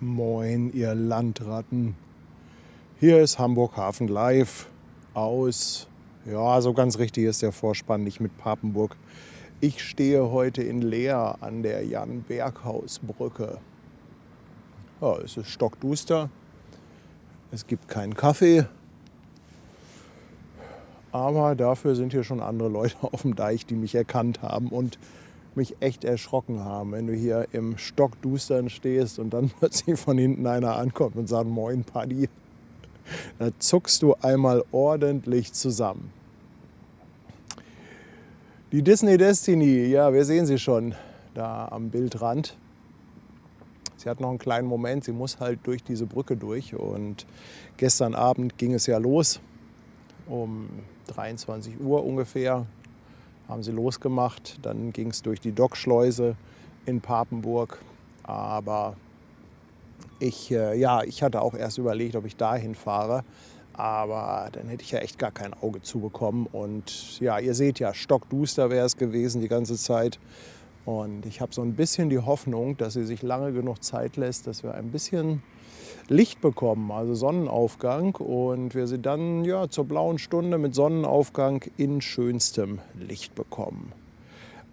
Moin, ihr Landratten. Hier ist Hamburg Hafen Live aus, ja, so ganz richtig ist der Vorspann nicht mit Papenburg. Ich stehe heute in Leer an der Jan-Berghaus-Brücke. Ja, es ist stockduster, es gibt keinen Kaffee, aber dafür sind hier schon andere Leute auf dem Deich, die mich erkannt haben und mich echt erschrocken haben, wenn du hier im Stockdustern stehst und dann plötzlich von hinten einer ankommt und sagt, Moin Paddy. Da zuckst du einmal ordentlich zusammen. Die Disney Destiny, ja, wir sehen sie schon da am Bildrand. Sie hat noch einen kleinen Moment, sie muss halt durch diese Brücke durch. Und gestern Abend ging es ja los, um 23 Uhr ungefähr haben sie losgemacht. Dann ging es durch die Dockschleuse in Papenburg. Aber ich hatte auch erst überlegt, ob ich dahin fahre. Aber dann hätte ich ja echt gar kein Auge zubekommen. Und ja, ihr seht ja, stockduster wäre es gewesen die ganze Zeit. Und ich habe so ein bisschen die Hoffnung, dass sie sich lange genug Zeit lässt, dass wir ein bisschen Licht bekommen, also Sonnenaufgang. Und wir sie dann ja, zur blauen Stunde mit Sonnenaufgang in schönstem Licht bekommen.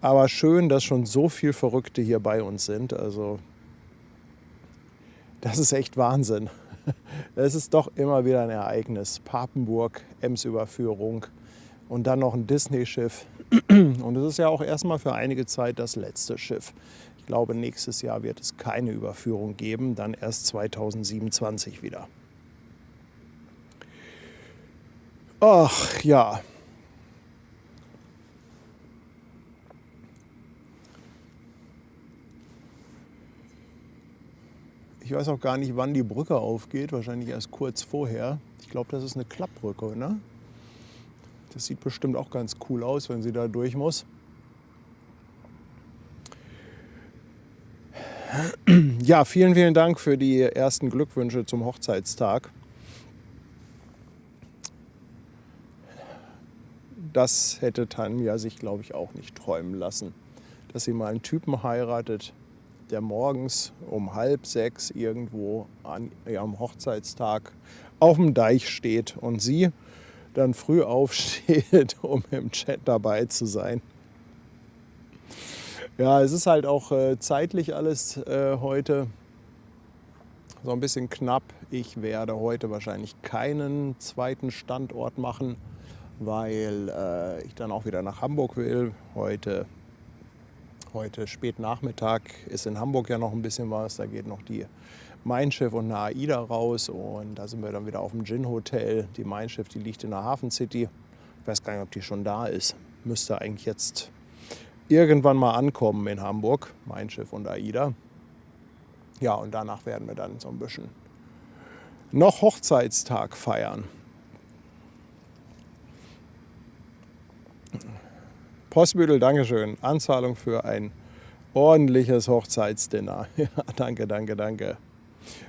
Aber schön, dass schon so viele Verrückte hier bei uns sind. Also das ist echt Wahnsinn. Es ist doch immer wieder ein Ereignis. Papenburg, Ems-Überführung und dann noch ein Disney-Schiff. Und es ist ja auch erstmal für einige Zeit das letzte Schiff. Ich glaube, nächstes Jahr wird es keine Überführung geben, dann erst 2027 wieder. Ach ja. Ich weiß auch gar nicht, wann die Brücke aufgeht, wahrscheinlich erst kurz vorher. Ich glaube, das ist eine Klappbrücke, ne? Das sieht bestimmt auch ganz cool aus, wenn sie da durch muss. Ja, vielen, vielen Dank für die ersten Glückwünsche zum Hochzeitstag. Das hätte Tanja sich, glaube ich, auch nicht träumen lassen, dass sie mal einen Typen heiratet, der morgens um 5:30 irgendwo an ihrem Hochzeitstag auf dem Deich steht und sie dann früh aufsteht, um im Chat dabei zu sein. Ja, es ist halt auch zeitlich alles heute so ein bisschen knapp. Ich werde heute wahrscheinlich keinen zweiten Standort machen, weil ich dann auch wieder nach Hamburg will. Heute spät Nachmittag ist in Hamburg ja noch ein bisschen was. Da geht noch die Mein Schiff und eine AIDA raus und da sind wir dann wieder auf dem Gin Hotel. Die Mein Schiff, die liegt in der Hafen City. Ich weiß gar nicht, ob die schon da ist. Müsste eigentlich jetzt irgendwann mal ankommen in Hamburg. Mein Schiff und AIDA. Ja, und danach werden wir dann so ein bisschen noch Hochzeitstag feiern. Postbüttel, Dankeschön. Anzahlung für ein ordentliches Hochzeitsdinner. Ja, danke, danke, danke.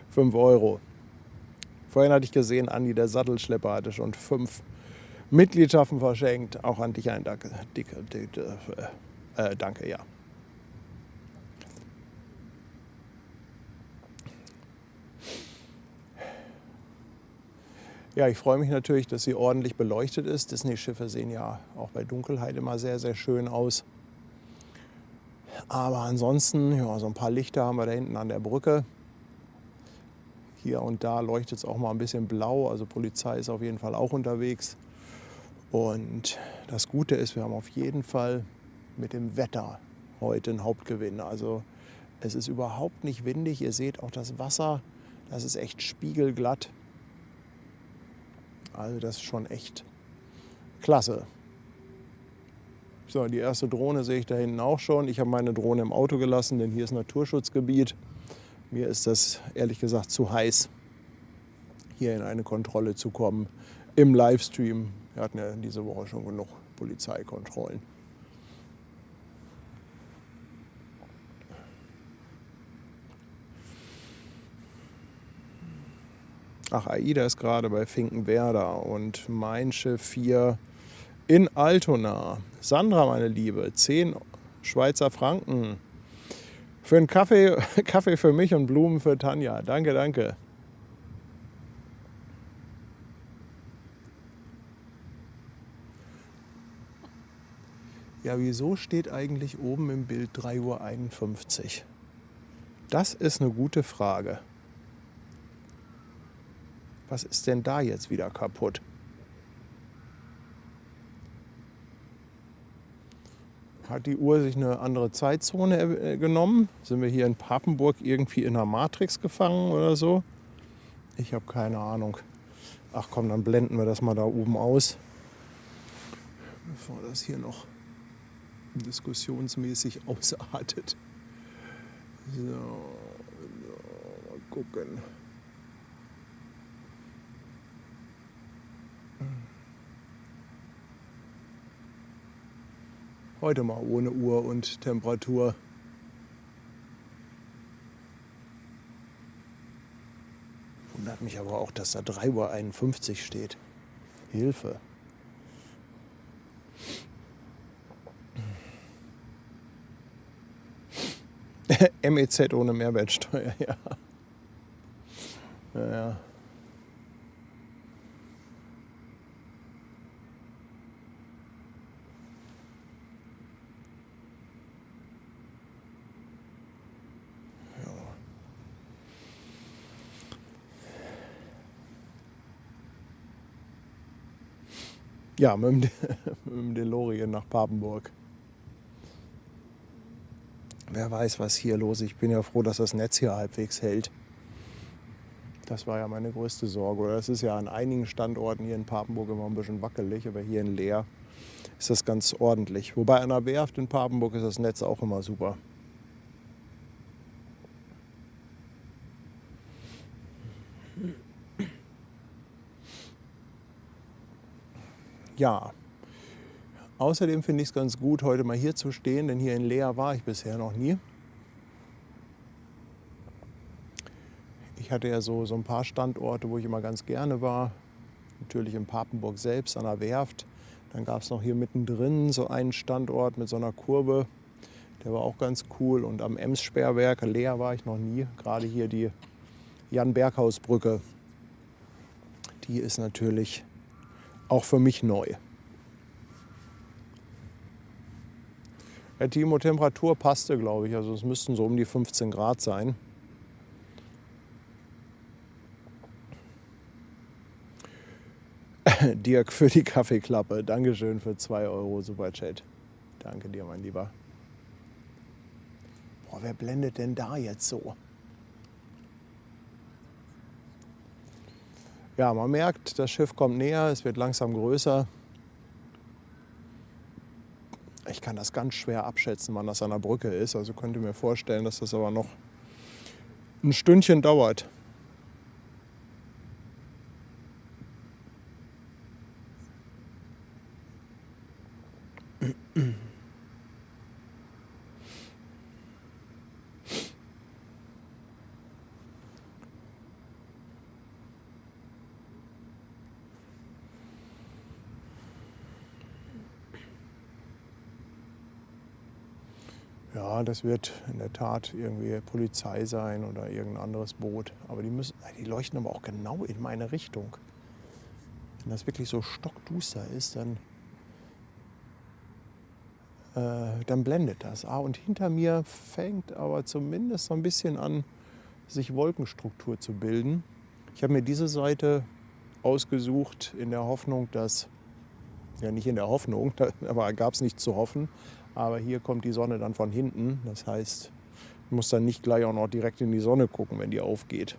5 €. Vorhin hatte ich gesehen, Andi, der Sattelschlepper, hatte schon 5 Mitgliedschaften verschenkt. Auch an dich ein Danke. Danke, ja. Ja, ich freue mich natürlich, dass sie ordentlich beleuchtet ist. Disney-Schiffe sehen ja auch bei Dunkelheit immer sehr, sehr schön aus. Aber ansonsten, ja, so ein paar Lichter haben wir da hinten an der Brücke. Hier und da leuchtet es auch mal ein bisschen blau. Also Polizei ist auf jeden Fall auch unterwegs. Und das Gute ist, wir haben auf jeden Fall mit dem Wetter heute einen Hauptgewinn. Also es ist überhaupt nicht windig. Ihr seht auch das Wasser, das ist echt spiegelglatt. Also das ist schon echt klasse. So, die erste Drohne sehe ich da hinten auch schon. Ich habe meine Drohne im Auto gelassen, denn hier ist Naturschutzgebiet. Mir ist das ehrlich gesagt zu heiß, hier in eine Kontrolle zu kommen im Livestream. Wir hatten ja diese Woche schon genug Polizeikontrollen. Ach, AIDA ist gerade bei Finkenwerder und Mein Schiff hier in Altona. Sandra, meine Liebe, 10 Schweizer Franken Für einen Kaffee, Kaffee für mich und Blumen für Tanja. Danke, danke. Ja, wieso steht eigentlich oben im Bild 3:51 Uhr? Das ist eine gute Frage. Was ist denn da jetzt wieder kaputt? Hat die Uhr sich eine andere Zeitzone genommen? Sind wir hier in Papenburg irgendwie in einer Matrix gefangen oder so? Ich habe keine Ahnung. Ach komm, dann blenden wir das mal da oben aus, bevor das hier noch diskussionsmäßig ausartet. So, mal gucken. Heute mal ohne Uhr und Temperatur. Wundert mich aber auch, dass da 3:51 Uhr steht. Hilfe. MEZ ohne Mehrwertsteuer, ja. Ja. Ja, mit dem DeLorean nach Papenburg. Wer weiß, was hier los ist. Ich bin ja froh, dass das Netz hier halbwegs hält. Das war ja meine größte Sorge. Das ist ja an einigen Standorten hier in Papenburg immer ein bisschen wackelig, aber hier in Leer ist das ganz ordentlich. Wobei an der Werft in Papenburg ist das Netz auch immer super. Ja, außerdem finde ich es ganz gut, heute mal hier zu stehen, denn hier in Leer war ich bisher noch nie. Ich hatte ja so ein paar Standorte, wo ich immer ganz gerne war. Natürlich in Papenburg selbst an der Werft. Dann gab es noch hier mittendrin so einen Standort mit so einer Kurve. Der war auch ganz cool. Und am Ems-Sperrwerk, Leer war ich noch nie. Gerade hier die Jan-Berghaus-Brücke. Die ist natürlich auch für mich neu. Ja, Timo, Temperatur passte, glaube ich. Also es müssten so um die 15 Grad sein. Dirk für die Kaffeeklappe. Dankeschön für 2 € Superchat. Danke dir, mein Lieber. Boah, wer blendet denn da jetzt so? Ja, man merkt, das Schiff kommt näher, es wird langsam größer. Ich kann das ganz schwer abschätzen, wann das an der Brücke ist. Also könnt ihr mir vorstellen, dass das aber noch ein Stündchen dauert. Ja, das wird in der Tat irgendwie Polizei sein oder irgendein anderes Boot. Aber die leuchten aber auch genau in meine Richtung. Wenn das wirklich so stockduster ist, dann blendet das. Und hinter mir fängt aber zumindest so ein bisschen an, sich Wolkenstruktur zu bilden. Ich habe mir diese Seite ausgesucht in der Hoffnung, ja nicht in der Hoffnung, aber gab es nichts zu hoffen. Aber hier kommt die Sonne dann von hinten. Das heißt, ich muss dann nicht gleich auch noch direkt in die Sonne gucken, wenn die aufgeht.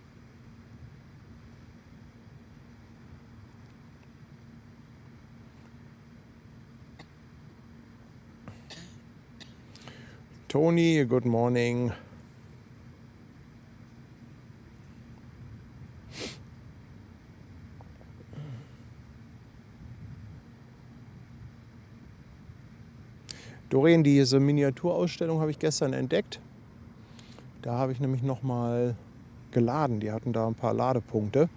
Tony, good morning. Doreen, diese Miniaturausstellung habe ich gestern entdeckt. Da habe ich nämlich noch mal geladen. Die hatten da ein paar Ladepunkte.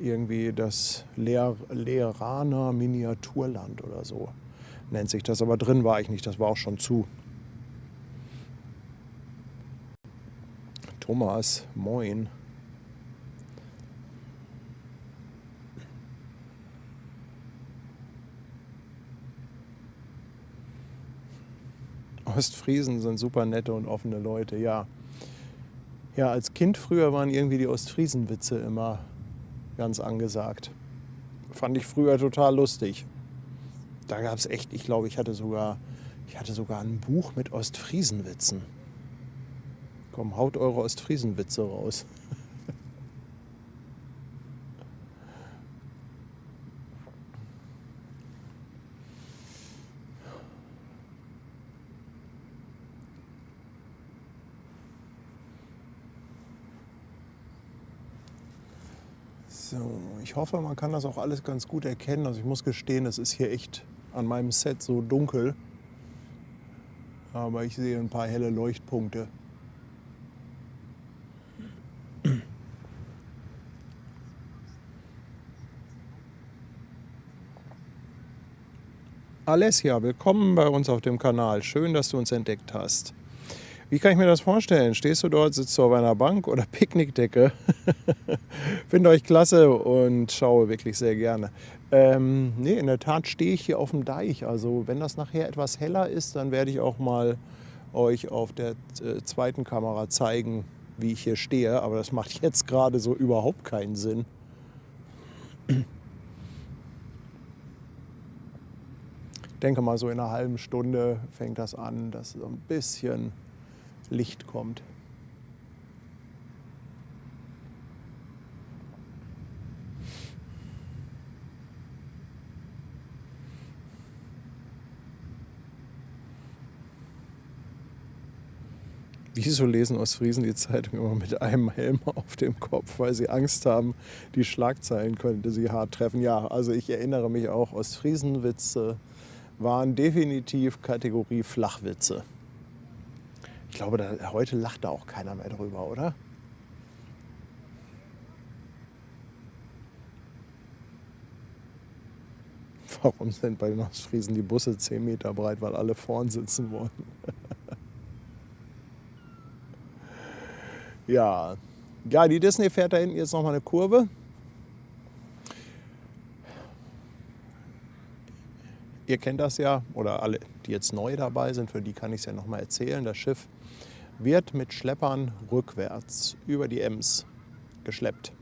Irgendwie das Leeraner Miniaturland oder so nennt sich das. Aber drin war ich nicht, das war auch schon zu. Thomas, moin. Ostfriesen sind super nette und offene Leute, ja. Ja, als Kind früher waren irgendwie die Ostfriesen-Witze immer ganz angesagt. Fand ich früher total lustig. Da gab es echt, ich glaube, ich hatte sogar ein Buch mit Ostfriesen-Witzen. Komm, haut eure Ostfriesen-Witze raus. So, ich hoffe, man kann das auch alles ganz gut erkennen. Also ich muss gestehen, es ist hier echt an meinem Set so dunkel. Aber ich sehe ein paar helle Leuchtpunkte. Alessia, willkommen bei uns auf dem Kanal. Schön, dass du uns entdeckt hast. Wie kann ich mir das vorstellen? Stehst du dort, sitzt du auf einer Bank oder Picknickdecke? Finde euch klasse und schaue wirklich sehr gerne. Nee, in der Tat stehe ich hier auf dem Deich. Also wenn das nachher etwas heller ist, dann werde ich auch mal euch auf der zweiten Kamera zeigen, wie ich hier stehe. Aber das macht jetzt gerade so überhaupt keinen Sinn. Ich denke mal, so in einer halben Stunde fängt das an, dass so ein bisschen Licht kommt. Wieso lesen Ostfriesen die Zeitung immer mit einem Helm auf dem Kopf, weil sie Angst haben, die Schlagzeilen könnte sie hart treffen? Ja, also ich erinnere mich auch, Ostfriesenwitze waren definitiv Kategorie Flachwitze. Ich glaube, heute lacht da auch keiner mehr drüber, oder? Warum sind bei den Ostfriesen die Busse 10 Meter breit, weil alle vorn sitzen wollen? Ja, die Disney fährt da hinten jetzt nochmal eine Kurve. Ihr kennt das ja, oder alle, die jetzt neu dabei sind, für die kann ich es ja nochmal erzählen. Das Schiff wird mit Schleppern rückwärts über die Ems geschleppt.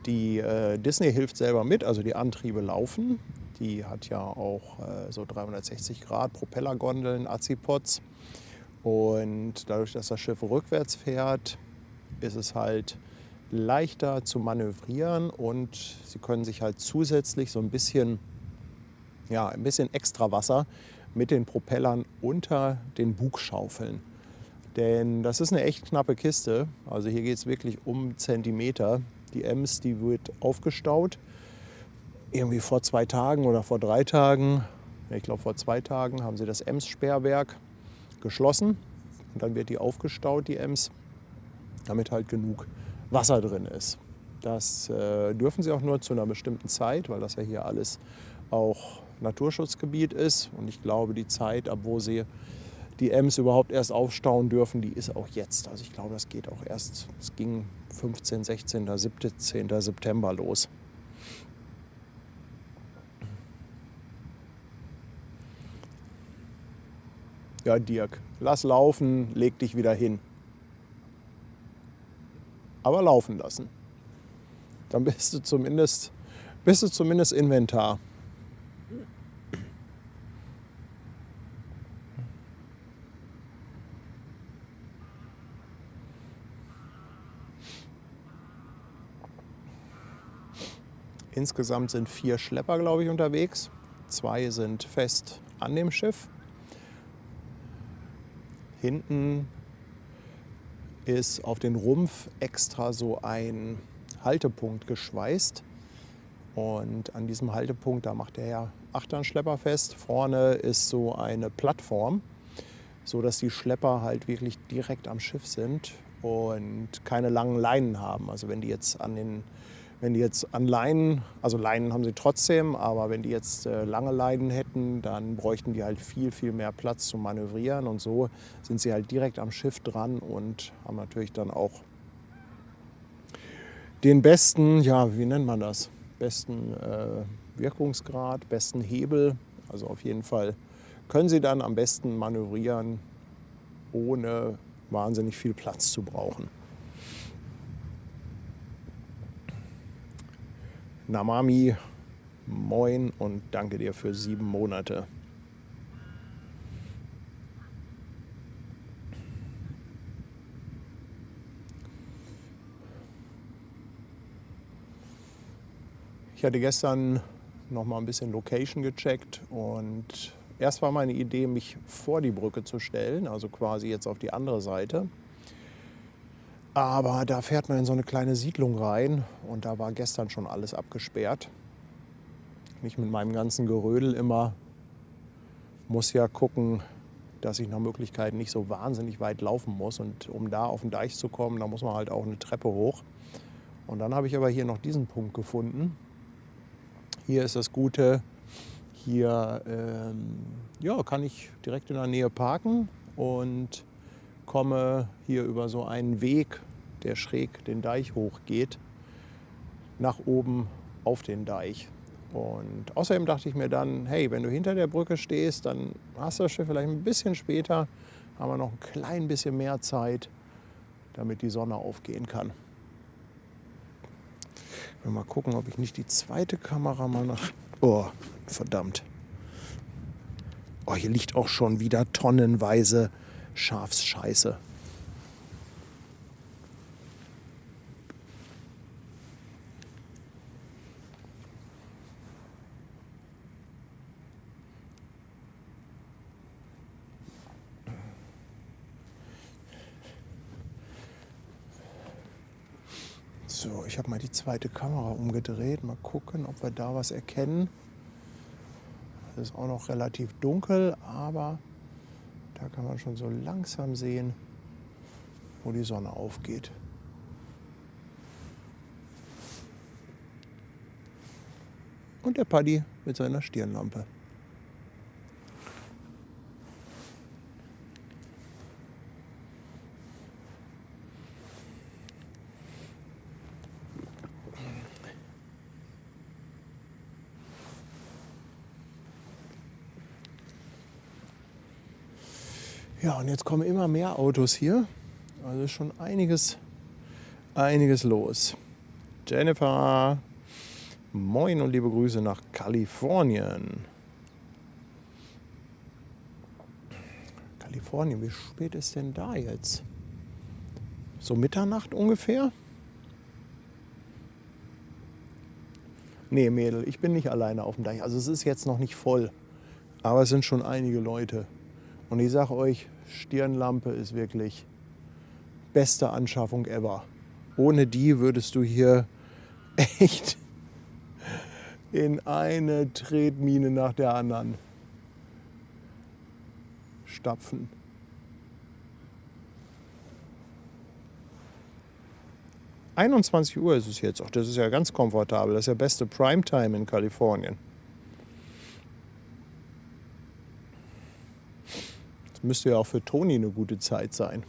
Die Disney hilft selber mit, also die Antriebe laufen. Die hat ja auch so 360 Grad Propellergondeln, Azipods. Und dadurch, dass das Schiff rückwärts fährt, ist es halt leichter zu manövrieren und sie können sich halt zusätzlich so ein bisschen extra Wasser mit den Propellern unter den Bug schaufeln. Denn das ist eine echt knappe Kiste. Also hier geht es wirklich um Zentimeter. Die Ems, die wird aufgestaut. Irgendwie vor 2 Tagen oder vor 3 Tagen, ich glaube vor 2 Tagen, haben sie das Ems-Sperrwerk geschlossen. Und dann wird die aufgestaut, die Ems, damit halt genug Wasser drin ist. Das dürfen sie auch nur zu einer bestimmten Zeit, weil das ja hier alles auch Naturschutzgebiet ist. Und ich glaube, die Zeit, ab wo sie die Ems überhaupt erst aufstauen dürfen, die ist auch jetzt. Also ich glaube, das geht auch erst, es ging 15., 16., 17. September los. Ja, Dirk, lass laufen, leg dich wieder hin. Aber laufen lassen. Dann bist du zumindest Inventar. Insgesamt sind 4 Schlepper, glaube ich, unterwegs. 2 sind fest an dem Schiff. Hinten ist auf den Rumpf extra so ein Haltepunkt geschweißt. Und an diesem Haltepunkt, da macht der Achternschlepper fest. Vorne ist so eine Plattform, sodass die Schlepper halt wirklich direkt am Schiff sind und keine langen Leinen haben. Also wenn die jetzt an den Wenn die jetzt an Leinen, also Leinen haben sie trotzdem, aber wenn die jetzt lange Leinen hätten, dann bräuchten die halt viel, viel mehr Platz zum Manövrieren. Und so sind sie halt direkt am Schiff dran und haben natürlich dann auch den besten, ja, wie nennt man das? Besten Wirkungsgrad, besten Hebel. Also auf jeden Fall können sie dann am besten manövrieren, ohne wahnsinnig viel Platz zu brauchen. Namami, moin und danke dir für 7 Monate. Ich hatte gestern noch mal ein bisschen Location gecheckt und erst war meine Idee, mich vor die Brücke zu stellen, also quasi jetzt auf die andere Seite. Aber da fährt man in so eine kleine Siedlung rein und da war gestern schon alles abgesperrt. Ich mit meinem ganzen Gerödel immer muss ja gucken, dass ich nach Möglichkeit nicht so wahnsinnig weit laufen muss. Und um da auf den Deich zu kommen, da muss man halt auch eine Treppe hoch. Und dann habe ich aber hier noch diesen Punkt gefunden. Hier ist das Gute, hier ja, kann ich direkt in der Nähe parken und komme hier über so einen Weg, der schräg den Deich hochgeht, nach oben auf den Deich. Und außerdem dachte ich mir dann, hey, wenn du hinter der Brücke stehst, dann hast du das Schiff vielleicht ein bisschen später, haben wir noch ein klein bisschen mehr Zeit, damit die Sonne aufgehen kann. Ich will mal gucken, ob ich nicht die zweite Kamera mal nach... Oh, verdammt. Oh, hier liegt auch schon wieder tonnenweise Schafsscheiße. So, ich habe mal die zweite Kamera umgedreht. Mal gucken, ob wir da was erkennen. Es ist auch noch relativ dunkel, aber da kann man schon so langsam sehen, wo die Sonne aufgeht. Und der Paddy mit seiner Stirnlampe. Ja, und jetzt kommen immer mehr Autos hier. Also ist schon einiges los. Jennifer, moin und liebe Grüße nach Kalifornien. Kalifornien, wie spät ist denn da jetzt? So Mitternacht ungefähr? Nee, Mädel, ich bin nicht alleine auf dem Deich. Also es ist jetzt noch nicht voll, aber es sind schon einige Leute. Und ich sage euch, Stirnlampe ist wirklich beste Anschaffung ever. Ohne die würdest du hier echt in eine Tretmine nach der anderen stapfen. – 21 Uhr ist es jetzt. Ach, das ist ja ganz komfortabel. Das ist ja beste Primetime in Kalifornien. Das müsste ja auch für Toni eine gute Zeit sein.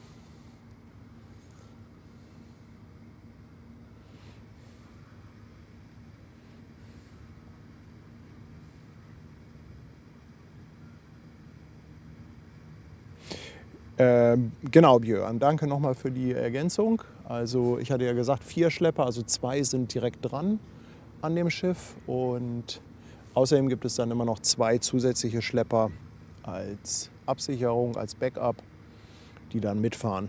Genau, Björn, danke nochmal für die Ergänzung. Also ich hatte ja gesagt 4 Schlepper, also 2 sind direkt dran an dem Schiff. Und außerdem gibt es dann immer noch 2 zusätzliche Schlepper als Absicherung, als Backup, die dann mitfahren.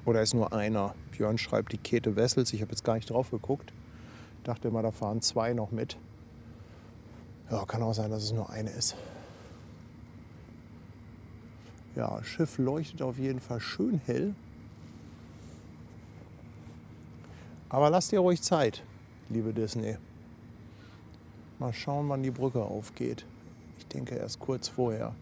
Oder ist nur einer? Björn schreibt die Käthe Wessels. Ich habe jetzt gar nicht drauf geguckt. Dachte immer, da fahren 2 noch mit. Ja, kann auch sein, dass es nur eine ist. Ja, das Schiff leuchtet auf jeden Fall schön hell. Aber lasst dir ruhig Zeit, liebe Disney. Mal schauen, wann die Brücke aufgeht. Ich denke erst kurz vorher.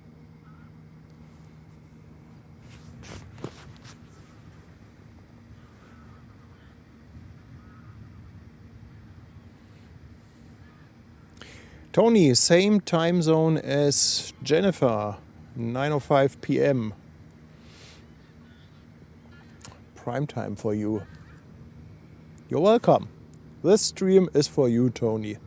Tony, same time zone as Jennifer, 9:05 p.m. Prime time for you. You're welcome. This stream is for you, Tony.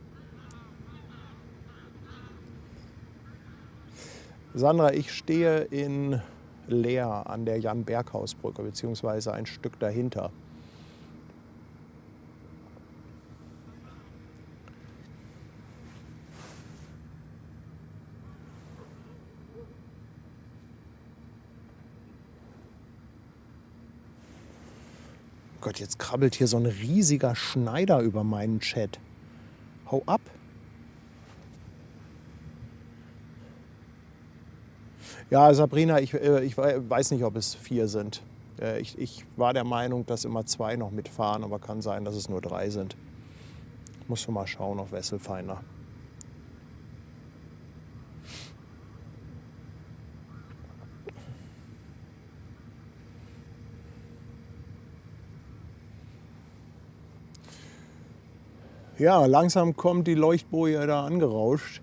Sandra, ich stehe in Leer an der Jan-Berghaus-Brücke, beziehungsweise ein Stück dahinter. Gott, jetzt krabbelt hier so ein riesiger Schneider über meinen Chat. Hau ab. Ja, Sabrina, ich weiß nicht, ob es 4 sind. Ich war der Meinung, dass immer 2 noch mitfahren, aber kann sein, dass es nur 3 sind. Ich muss schon mal schauen auf Wesselfinder. Ja, langsam kommt die Leuchtboje da angerauscht.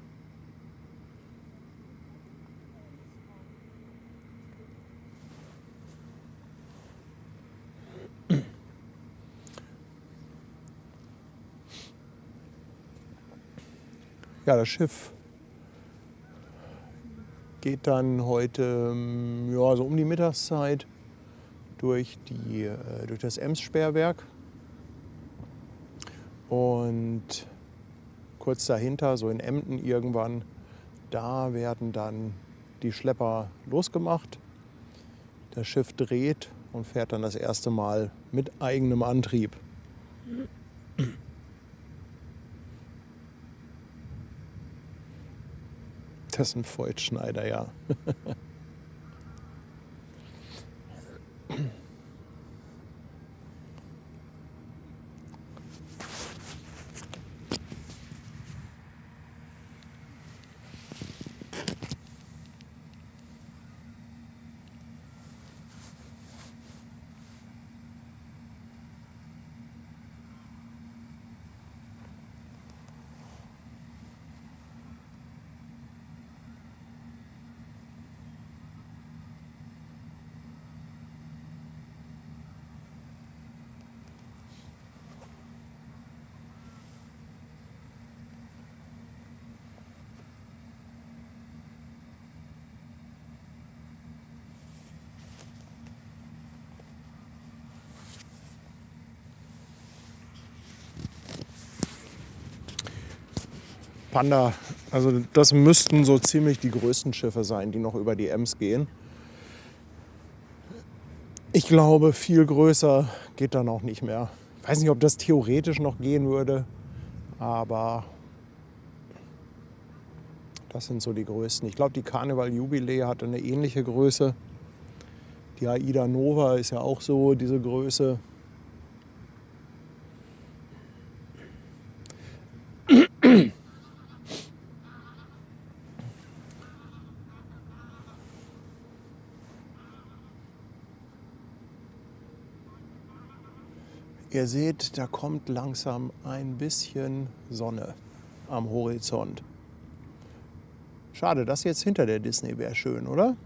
Ja, das Schiff geht dann heute ja, so um die Mittagszeit durch das Ems-Sperrwerk. Und kurz dahinter, so in Emden irgendwann, da werden dann die Schlepper losgemacht. Das Schiff dreht und fährt dann das erste Mal mit eigenem Antrieb. Das ist ein Voigtschneider, ja. Panda, also das müssten so ziemlich die größten Schiffe sein, die noch über die Ems gehen. Ich glaube, viel größer geht dann auch nicht mehr. Ich weiß nicht, ob das theoretisch noch gehen würde, aber das sind so die größten. Ich glaube, die Carnival Jubilee hatte eine ähnliche Größe. Die Aida Nova ist ja auch so diese Größe. Ihr seht, da kommt langsam ein bisschen Sonne am Horizont. Schade, das jetzt hinter der Disney wäre schön, oder?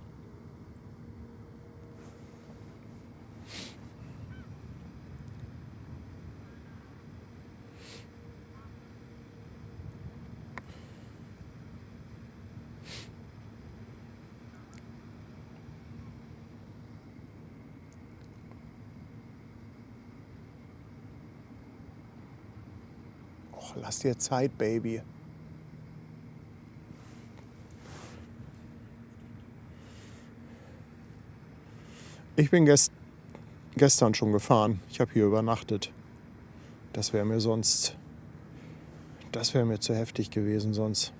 Lass dir Zeit, Baby. Ich bin gestern schon gefahren. Ich habe hier übernachtet. Das wäre mir zu heftig gewesen sonst.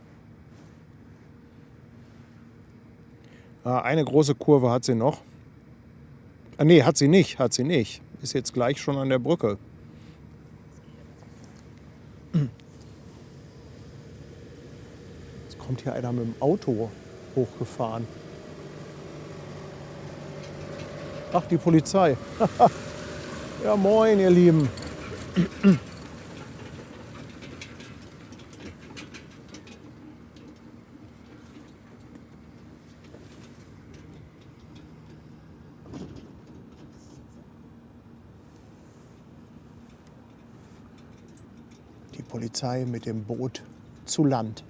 Eine große Kurve hat sie noch. Nee, hat sie nicht. Ist jetzt gleich schon an der Brücke. Jetzt kommt hier einer mit dem Auto hochgefahren. Ach, die Polizei. Ja, moin, ihr Lieben. Polizei mit dem Boot zu Land.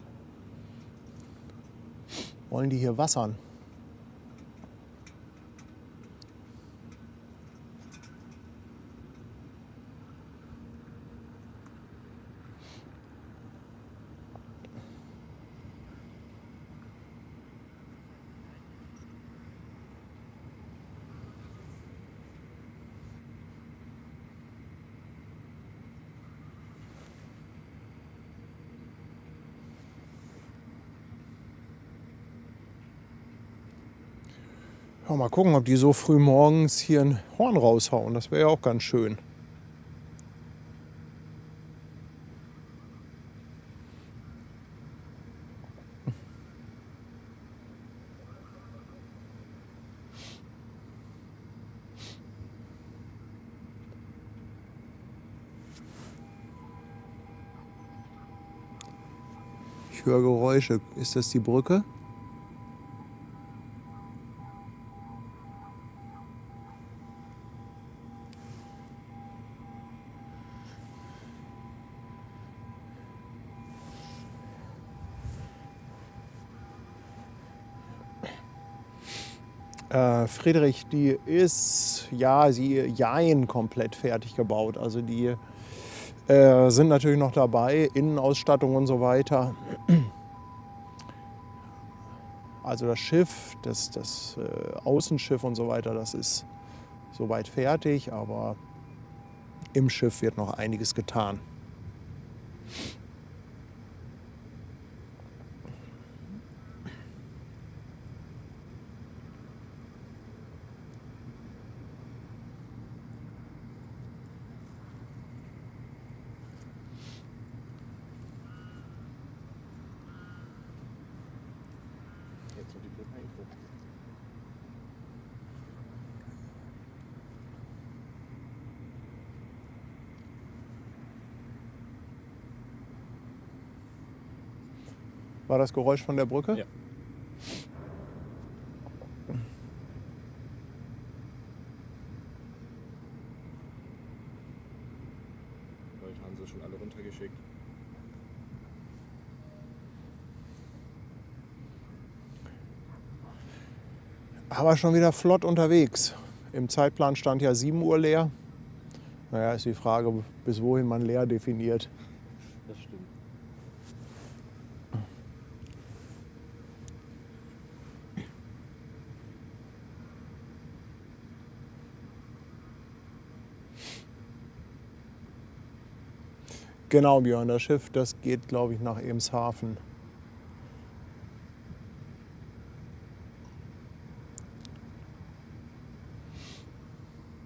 Wollen die hier wassern? Ja, mal gucken, ob die so früh morgens hier ein Horn raushauen. Das wäre ja auch ganz schön. Ich höre Geräusche. Ist das die Brücke? Friedrich, die ist, ja, jein komplett fertig gebaut. Also die sind natürlich noch dabei, Innenausstattung und so weiter. Also das Schiff, das Außenschiff und so weiter, das ist soweit fertig, aber im Schiff wird noch einiges getan. War das Geräusch von der Brücke? Ja. Leute haben sie schon alle runtergeschickt. Aber schon wieder flott unterwegs. Im Zeitplan stand ja 7 Uhr leer. Naja, ist die Frage, bis wohin man leer definiert. Das stimmt. Genau, Björn, das Schiff, das geht, glaube ich, nach Emshaven.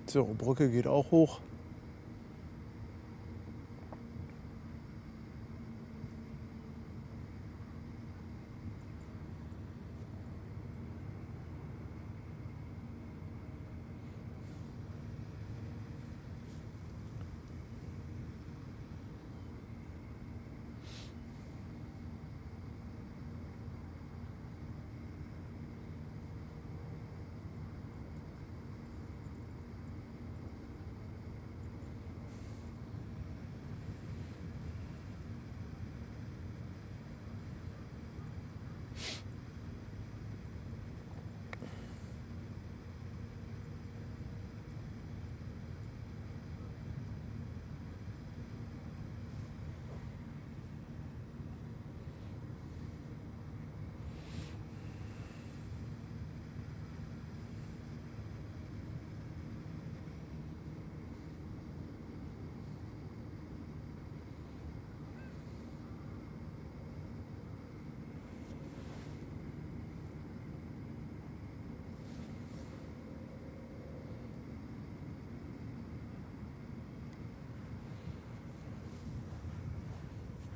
So, Brücke geht auch hoch.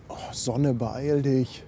Oh, Sonne, beeil dich.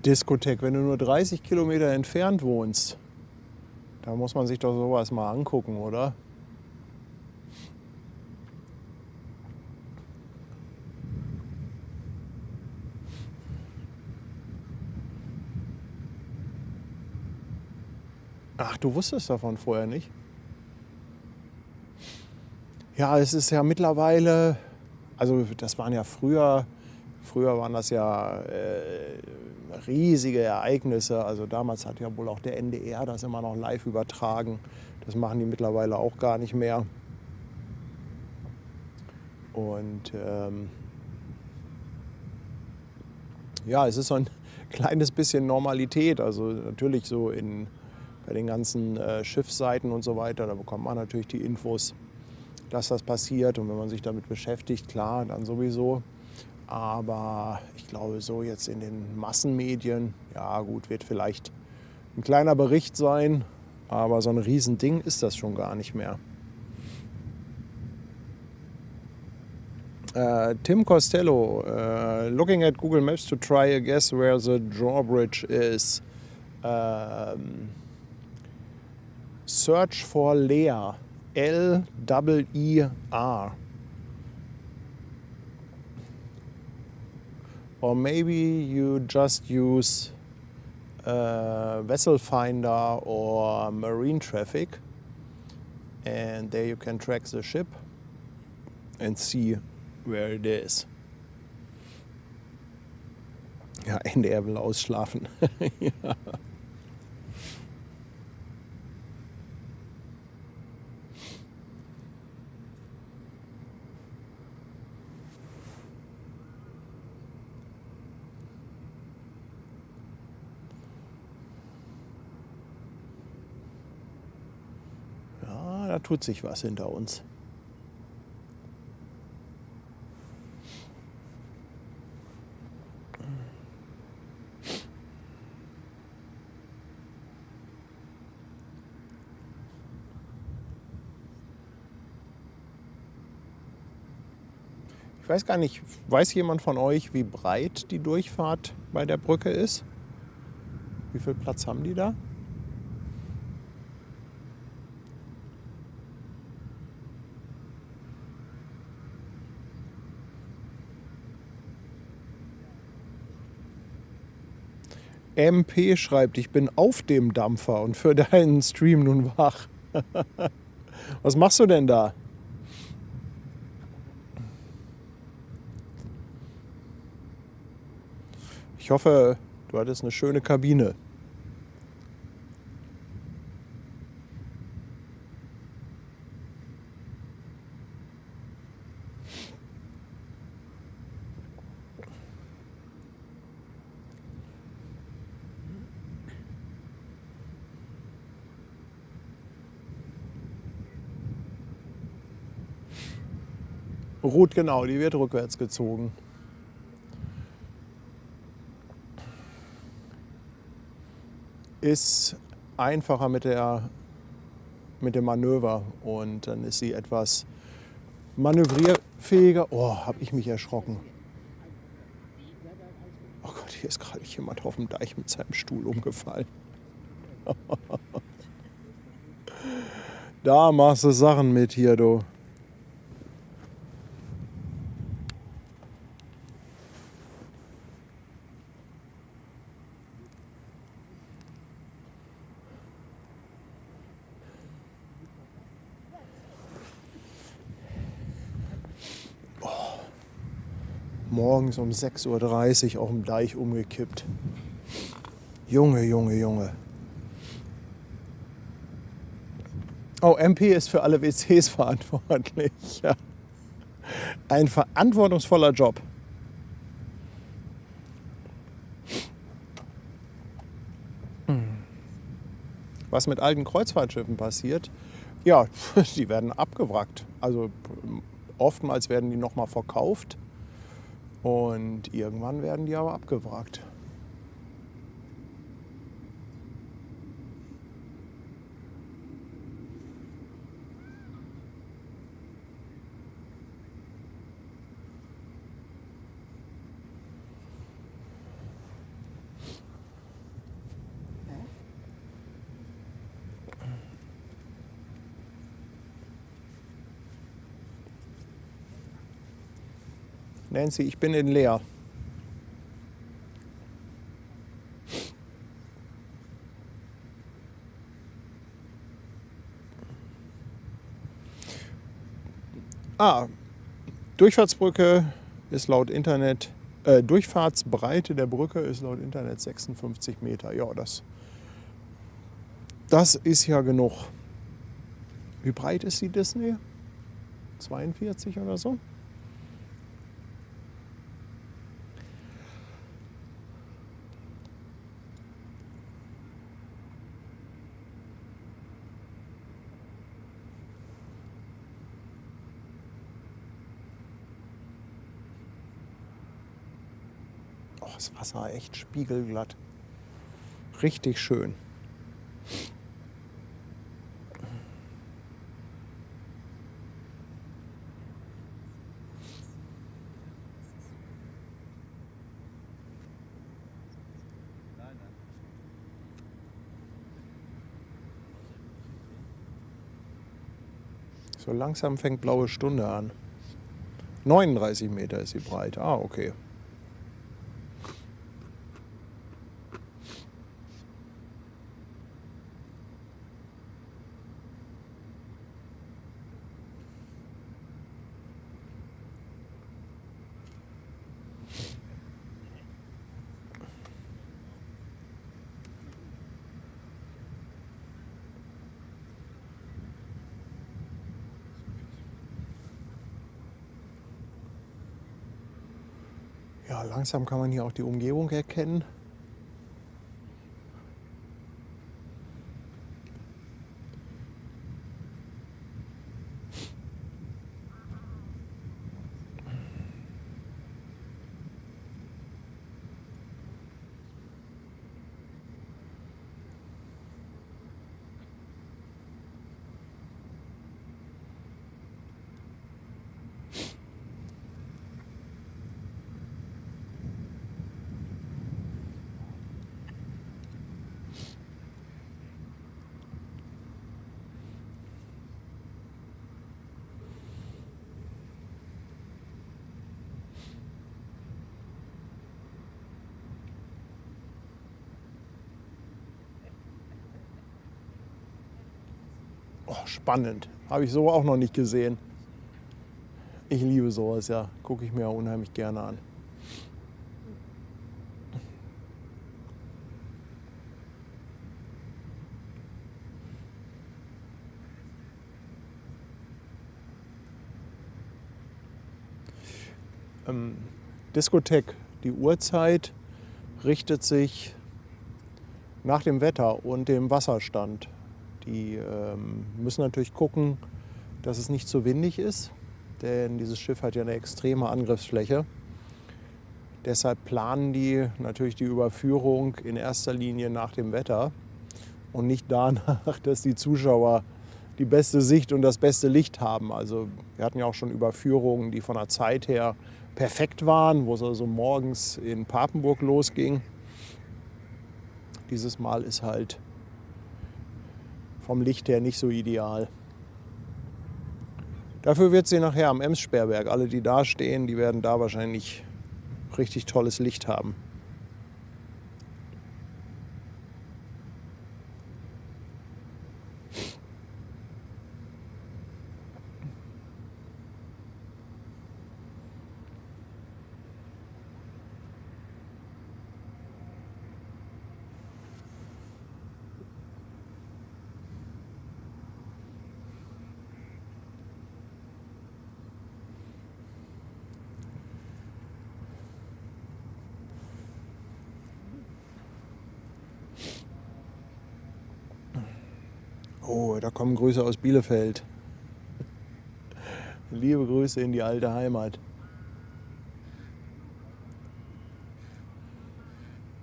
Diskothek, wenn du nur 30 Kilometer entfernt wohnst. Da muss man sich doch sowas mal angucken, oder? Ach, du wusstest davon vorher nicht? Ja, es ist ja mittlerweile, also das waren ja früher waren das ja riesige Ereignisse. Also damals hat ja wohl auch der NDR das immer noch live übertragen. Das machen die mittlerweile auch gar nicht mehr. Und ja, es ist so ein kleines bisschen Normalität. Also natürlich so bei den ganzen Schiffsseiten und so weiter, da bekommt man natürlich die Infos, dass das passiert. Und wenn man sich damit beschäftigt, klar, dann sowieso. Aber ich glaube, so jetzt in den Massenmedien, ja gut, wird vielleicht ein kleiner Bericht sein, aber so ein Riesending ist das schon gar nicht mehr. Tim Costello, looking at Google Maps to try a guess where the drawbridge is. Search for Leer, L-E-E-R. Or maybe you just use Vessel Finder or Marine Traffic, and there you can track the ship and see where it is. Ja, NDR will ausschlafen. Ja. Da tut sich was hinter uns. Ich weiß gar nicht, weiß jemand von euch, wie breit die Durchfahrt bei der Brücke ist? Wie viel Platz haben die da? MP schreibt, ich bin auf dem Dampfer und für deinen Stream nun wach. Was machst du denn da? Ich hoffe, du hattest eine schöne Kabine. Rot, genau, die wird rückwärts gezogen. Ist einfacher mit dem Manöver und dann ist sie etwas manövrierfähiger. Oh, habe ich mich erschrocken. Oh Gott, hier ist gerade jemand auf dem Deich mit seinem Stuhl umgefallen. Da machst du Sachen mit hier, du. Morgens um 6:30 Uhr auf dem Deich umgekippt. Junge, Junge, Junge. Oh, MP ist für alle WCs verantwortlich. Ja. Ein verantwortungsvoller Job. Was mit alten Kreuzfahrtschiffen passiert? Ja, die werden abgewrackt. Also oftmals werden die nochmal verkauft. Und irgendwann werden die aber abgewrackt. Nancy, ich bin in Leer. Durchfahrtsbrücke ist laut Internet, Durchfahrtsbreite der Brücke ist laut Internet 56 Meter. Ja, das ist ja genug. Wie breit ist die Disney? 42 oder so? Oh, das Wasser echt spiegelglatt. Richtig schön. So langsam fängt blaue Stunde an. 39 Meter ist sie breit. Ah, okay. Ja, langsam kann man hier auch die Umgebung erkennen. Oh, spannend. Habe ich so auch noch nicht gesehen. Ich liebe sowas, ja. Gucke ich mir auch unheimlich gerne an. Diskothek, die Uhrzeit richtet sich nach dem Wetter und dem Wasserstand. Die müssen natürlich gucken, dass es nicht zu windig ist, denn dieses Schiff hat ja eine extreme Angriffsfläche. Deshalb planen die natürlich die Überführung in erster Linie nach dem Wetter und nicht danach, dass die Zuschauer die beste Sicht und das beste Licht haben. Also wir hatten ja auch schon Überführungen, die von der Zeit her perfekt waren, wo es also morgens in Papenburg losging. Dieses Mal ist halt vom Licht her nicht so ideal. Dafür wird sie nachher am Emsperrberg, alle die da stehen, die werden da wahrscheinlich richtig tolles Licht haben. Oh, da kommen Grüße aus Bielefeld. Liebe Grüße in die alte Heimat.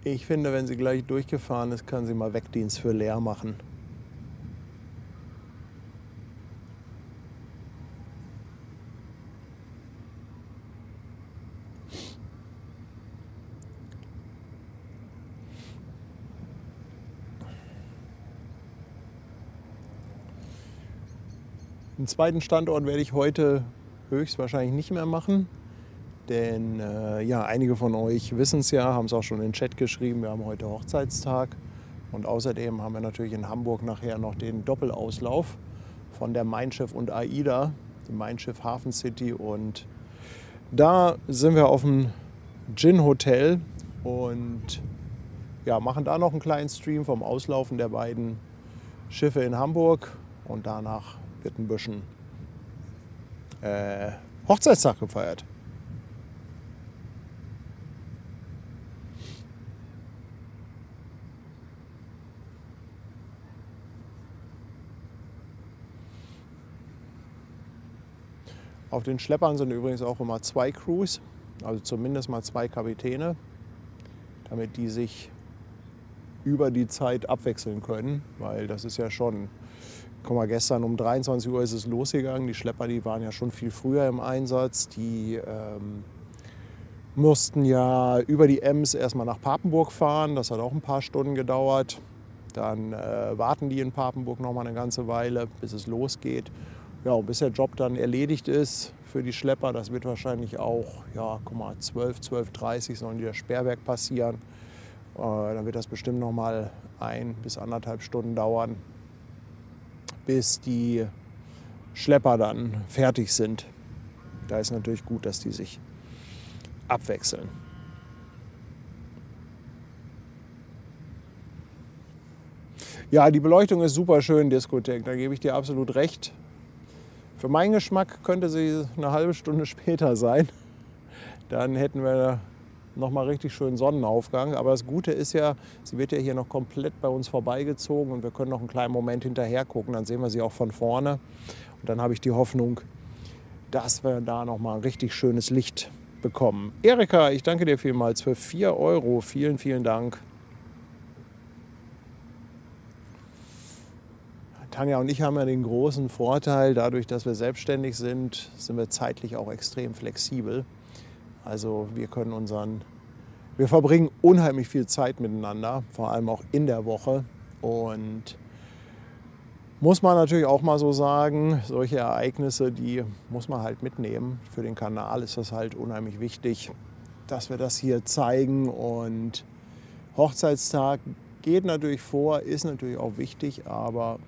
Ich finde, wenn sie gleich durchgefahren ist, kann sie mal Wegdienst für Leer machen. Den zweiten Standort werde ich heute höchstwahrscheinlich nicht mehr machen. Denn ja, einige von euch wissen es ja, haben es auch schon in den Chat geschrieben, wir haben heute Hochzeitstag. Und außerdem haben wir natürlich in Hamburg nachher noch den Doppelauslauf von der Mein Schiff und AIDA, dem Mein Schiff Hafen City. Und da sind wir auf dem Gin Hotel und ja, machen da noch einen kleinen Stream vom Auslaufen der beiden Schiffe in Hamburg. Und danach wird ein bisschen Hochzeitstag gefeiert. Auf den Schleppern sind übrigens auch immer 2 Crews, also zumindest mal 2 Kapitäne, damit die sich über die Zeit abwechseln können, weil das ist ja schon, guck mal, gestern um 23 Uhr ist es losgegangen, die Schlepper, die waren ja schon viel früher im Einsatz, die mussten ja über die Ems erstmal nach Papenburg fahren, das hat auch ein paar Stunden gedauert, dann warten die in Papenburg noch mal eine ganze Weile, bis es losgeht. Ja, und bis der Job dann erledigt ist für die Schlepper, das wird wahrscheinlich auch, ja, guck mal, 12:30 sollen die das Sperrwerk passieren. Dann wird das bestimmt noch mal 1 bis 1,5 Stunden dauern, bis die Schlepper dann fertig sind. Da ist natürlich gut, dass die sich abwechseln. Ja, die Beleuchtung ist super schön, Diskothek, da gebe ich dir absolut recht. Für meinen Geschmack könnte sie eine halbe Stunde später sein. Dann hätten wir noch mal richtig schönen Sonnenaufgang. Aber das Gute ist ja, sie wird ja hier noch komplett bei uns vorbeigezogen und wir können noch einen kleinen Moment hinterher gucken. Dann sehen wir sie auch von vorne. Und dann habe ich die Hoffnung, dass wir da noch mal ein richtig schönes Licht bekommen. Erika, ich danke dir vielmals für 4 €. Vielen, vielen Dank. Tanja und ich haben ja den großen Vorteil, dadurch, dass wir selbstständig sind, sind wir zeitlich auch extrem flexibel. Also wir verbringen unheimlich viel Zeit miteinander, vor allem auch in der Woche. Und muss man natürlich auch mal so sagen, solche Ereignisse, die muss man halt mitnehmen. Für den Kanal ist das halt unheimlich wichtig, dass wir das hier zeigen. Und Hochzeitstag geht natürlich vor, ist natürlich auch wichtig, aber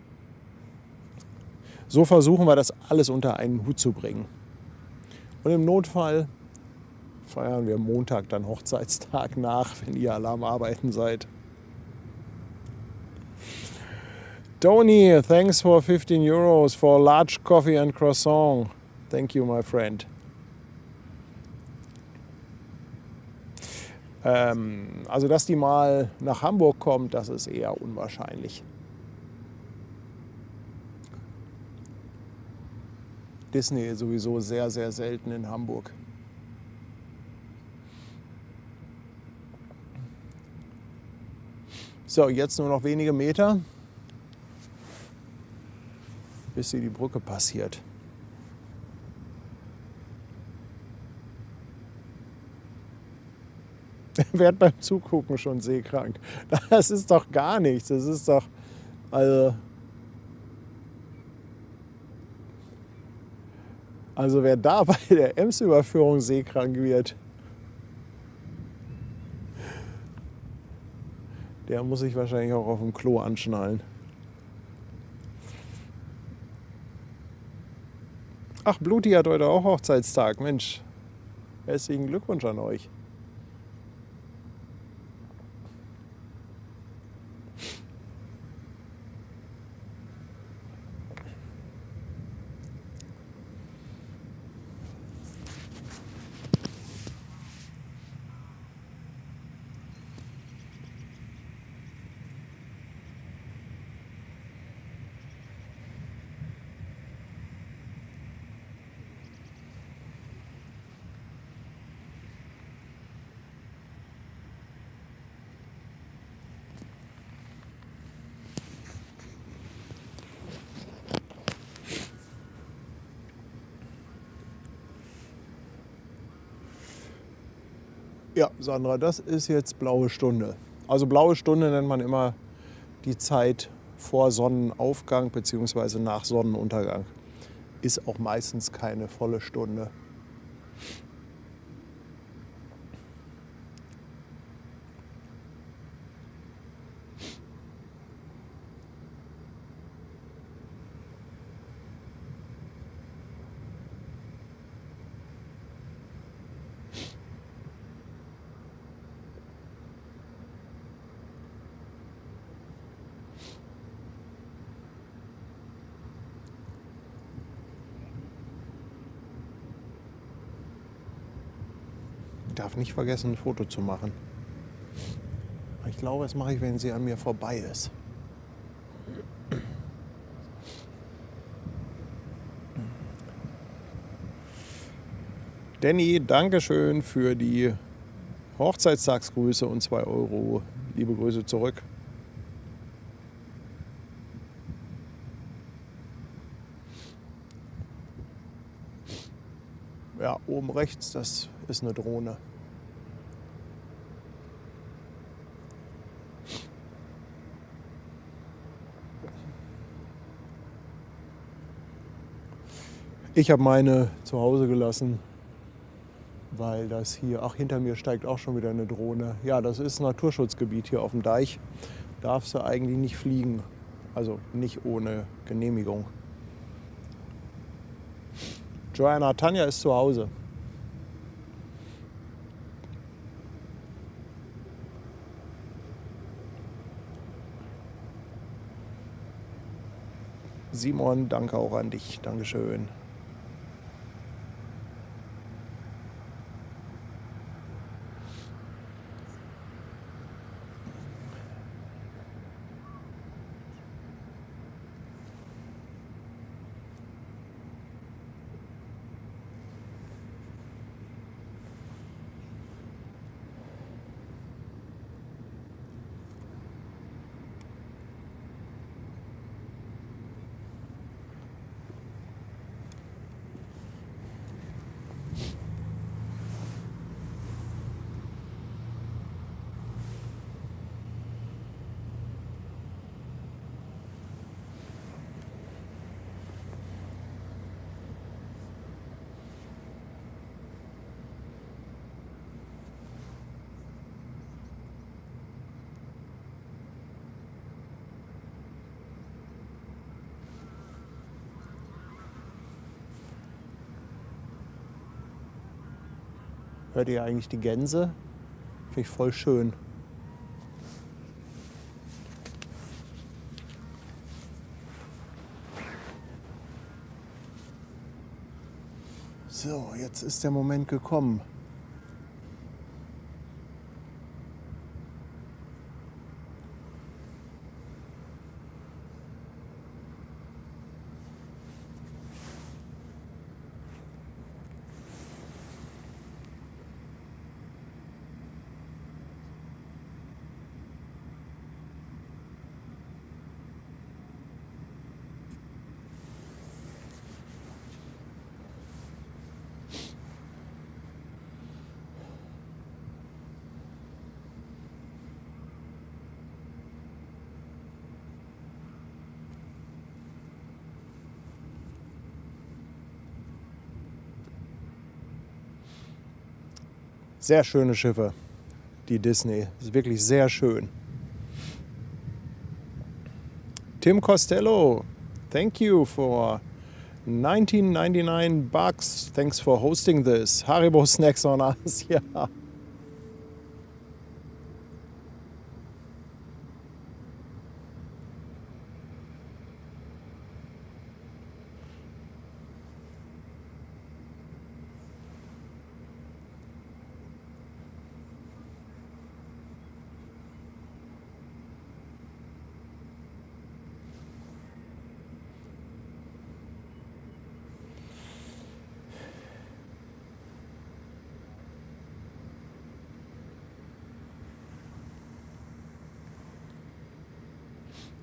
so versuchen wir das alles unter einen Hut zu bringen. Und im Notfall feiern wir Montag dann Hochzeitstag nach, wenn ihr alle am Arbeiten seid. Tony, thanks for 15 € for large coffee and croissant. Thank you, my friend. Also, dass die mal nach Hamburg kommt, das ist eher unwahrscheinlich. Disney ist sowieso sehr, sehr selten in Hamburg. So, jetzt nur noch wenige Meter, bis sie die Brücke passiert. Wer hat beim Zugucken schon seekrank? Das ist doch gar nichts. Das ist doch, also wer da bei der Ems-Überführung seekrank wird, der muss sich wahrscheinlich auch auf dem Klo anschnallen. Ach, Bluti hat heute auch Hochzeitstag. Mensch, herzlichen Glückwunsch an euch. Ja, Sandra, das ist jetzt blaue Stunde. Also blaue Stunde nennt man immer die Zeit vor Sonnenaufgang bzw. nach Sonnenuntergang. Ist auch meistens keine volle Stunde. darf nicht vergessen, ein Foto zu machen. Ich glaube, das mache ich, wenn sie an mir vorbei ist. Danny, Dankeschön für die Hochzeitstagsgrüße und 2 Euro. Liebe Grüße zurück. Ja, oben rechts, das ist eine Drohne. Ich habe meine zu Hause gelassen, weil das hier, ach, hinter mir steigt auch schon wieder eine Drohne. Ja, das ist Naturschutzgebiet hier auf dem Deich. Darfst du eigentlich nicht fliegen, also nicht ohne Genehmigung. Joanna, Tanja ist zu Hause. Simon, danke auch an dich. Dankeschön. Hört ihr eigentlich die Gänse? Finde ich voll schön. So, jetzt ist der Moment gekommen. Sehr schöne Schiffe, die Disney. Ist wirklich sehr schön. Tim Costello, thank you for 1999 bucks. Thanks for hosting this. Haribo Snacks on us. Ja.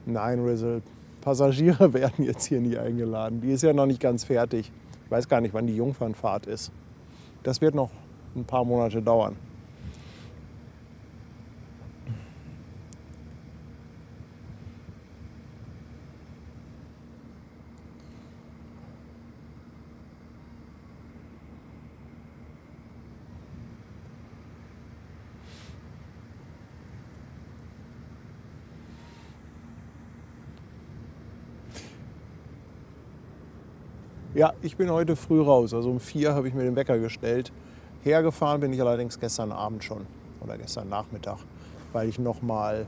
Nein, Rizzle. Passagiere werden jetzt hier nie eingeladen. Die ist ja noch nicht ganz fertig. Ich weiß gar nicht, wann die Jungfernfahrt ist. Das wird noch ein paar Monate dauern. Ja, ich bin heute früh raus. Also um 4 habe ich mir den Wecker gestellt. Hergefahren bin ich allerdings gestern Abend schon oder gestern Nachmittag, weil ich nochmal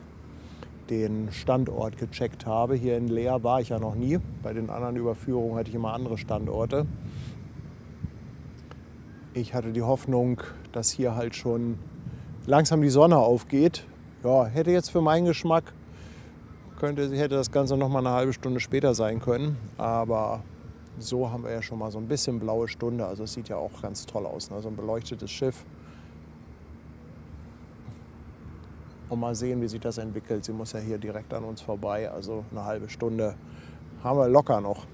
den Standort gecheckt habe. Hier in Leer war ich ja noch nie. Bei den anderen Überführungen hatte ich immer andere Standorte. Ich hatte die Hoffnung, dass hier halt schon langsam die Sonne aufgeht. Ja, hätte jetzt für meinen Geschmack, hätte das Ganze noch mal eine halbe Stunde später sein können. Aber so haben wir ja schon mal so ein bisschen blaue Stunde. Also es sieht ja auch ganz toll aus, ne? So ein beleuchtetes Schiff. Und mal sehen, wie sich das entwickelt. Sie muss ja hier direkt an uns vorbei. Also eine halbe Stunde haben wir locker noch.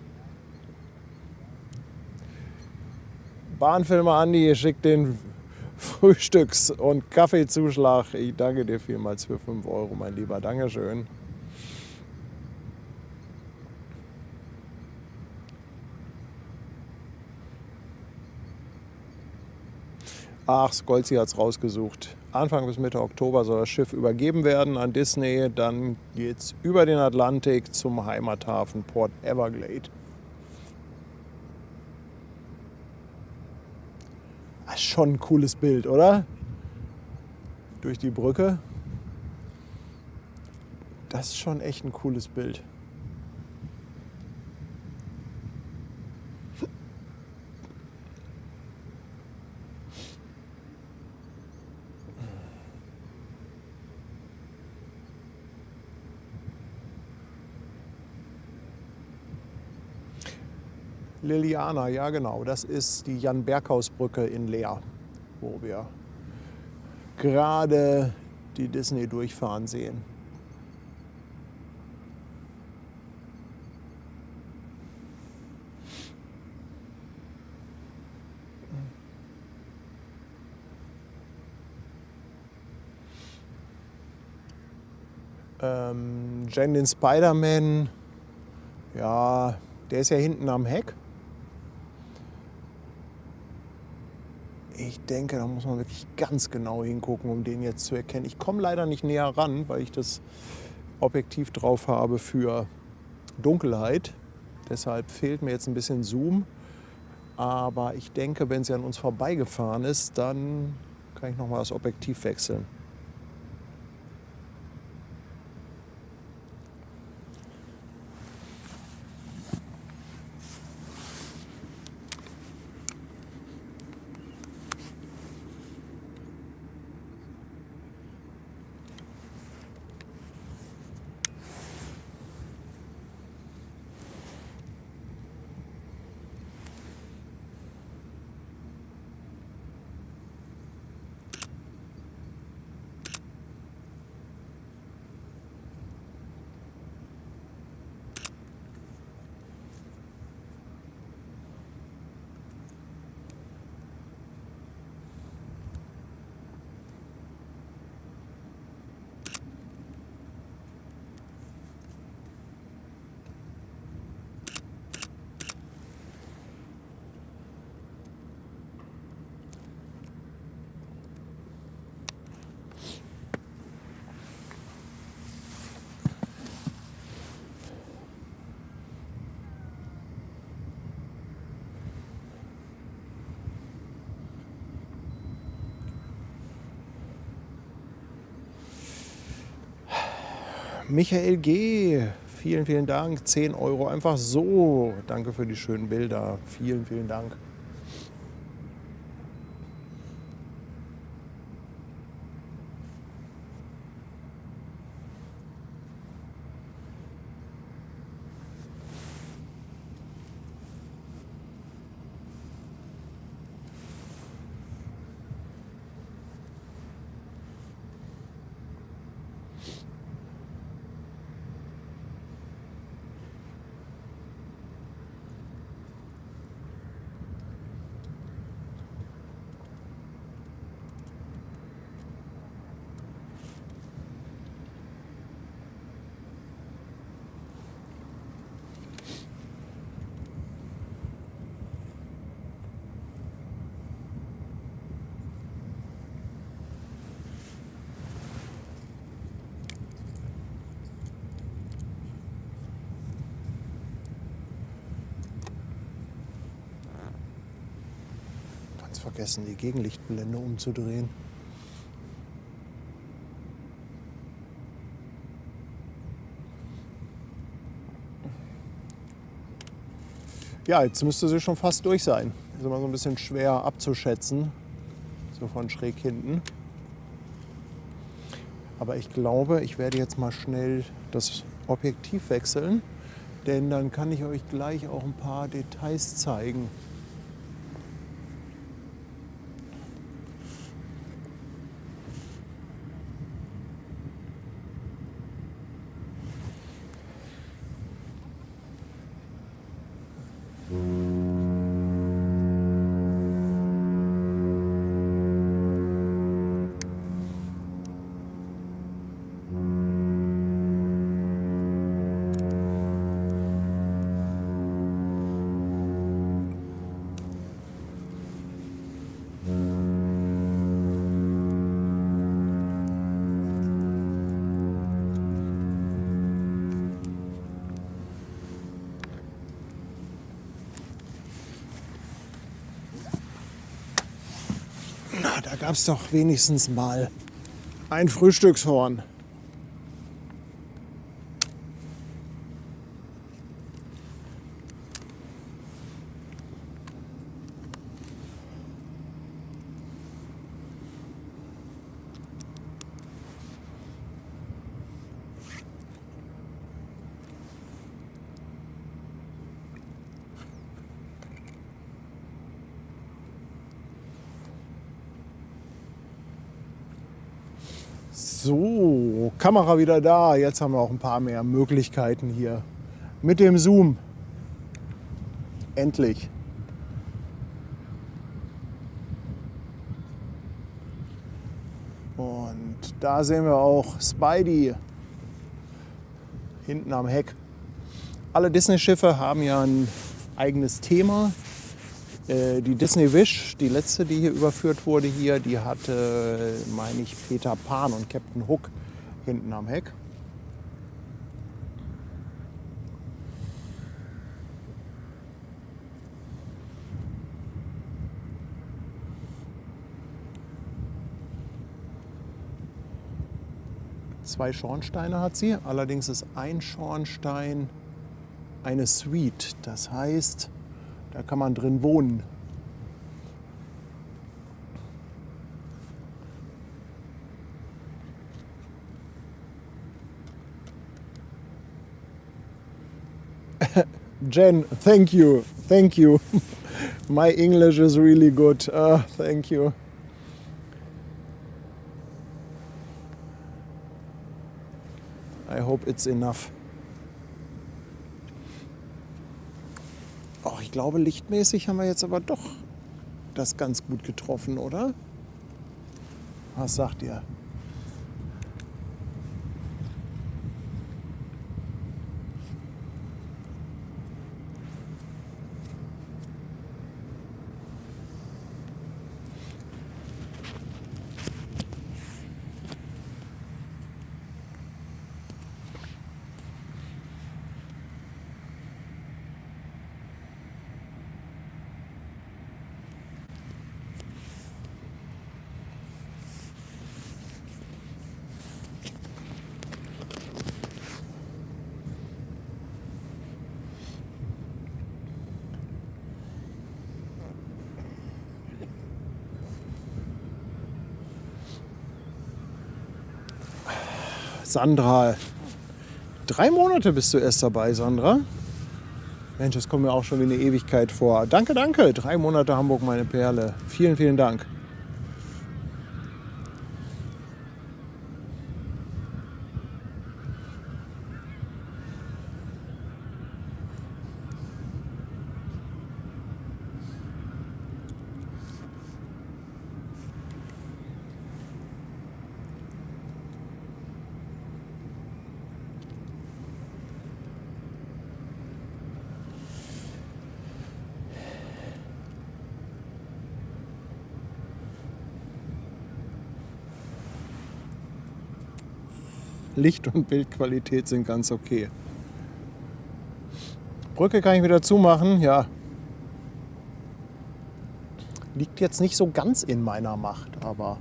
Bahnfilmer Andi schickt den Frühstücks- und Kaffeezuschlag. Ich danke dir vielmals für 5 Euro, mein Lieber. Dankeschön. Ach, Skolzi hat es rausgesucht. Anfang bis Mitte Oktober soll das Schiff übergeben werden an Disney. Dann geht es über den Atlantik zum Heimathafen Port Everglade. Das ist schon ein cooles Bild, oder? Durch die Brücke. Das ist schon echt ein cooles Bild. Liliana, ja genau, das ist die Jan-Berghaus-Brücke in Leer, wo wir gerade die Disney durchfahren sehen. Jen, den Spider-Man, ja, der ist ja hinten am Heck. Ich denke, da muss man wirklich ganz genau hingucken, um den jetzt zu erkennen. Ich komme leider nicht näher ran, weil ich das Objektiv drauf habe für Dunkelheit. Deshalb fehlt mir jetzt ein bisschen Zoom. Aber ich denke, wenn sie an uns vorbeigefahren ist, dann kann ich noch mal das Objektiv wechseln. Michael G., vielen, vielen Dank. 10 Euro einfach so. Danke für die schönen Bilder. Vielen, vielen Dank. Ganz vergessen, die Gegenlichtblende umzudrehen. Ja, jetzt müsste sie schon fast durch sein. ist immer so ein bisschen schwer abzuschätzen, so von schräg hinten. Aber ich glaube, ich werde jetzt mal schnell das Objektiv wechseln, denn dann kann ich euch gleich auch ein paar Details zeigen. Na, da gab es doch wenigstens mal ein Frühstückshorn. So, Kamera wieder da. Jetzt haben wir auch ein paar mehr Möglichkeiten hier mit dem Zoom. Endlich. Und da sehen wir auch Spidey hinten am Heck. Alle Disney-Schiffe haben ja ein eigenes Thema. Die Disney Wish, die letzte, die hier überführt wurde hier, die hatte, meine ich, Peter Pan und Captain Hook hinten am Heck. Zwei Schornsteine hat sie, allerdings ist ein Schornstein eine Suite. Das heißt, da kann man drin wohnen. Jen, thank you, thank you. My English is really good. Thank you. I hope it's enough. Oh, ich glaube, lichtmäßig haben wir jetzt aber doch das ganz gut getroffen, oder? Was sagt ihr? Sandra, 3 Monate bist du erst dabei, Sandra. Mensch, das kommt mir auch schon wie eine Ewigkeit vor. Danke, danke. 3 Monate Hamburg, meine Perle. Vielen, vielen Dank. Licht- und Bildqualität sind ganz okay. Brücke kann ich wieder zumachen, ja. Liegt jetzt nicht so ganz in meiner Macht, aber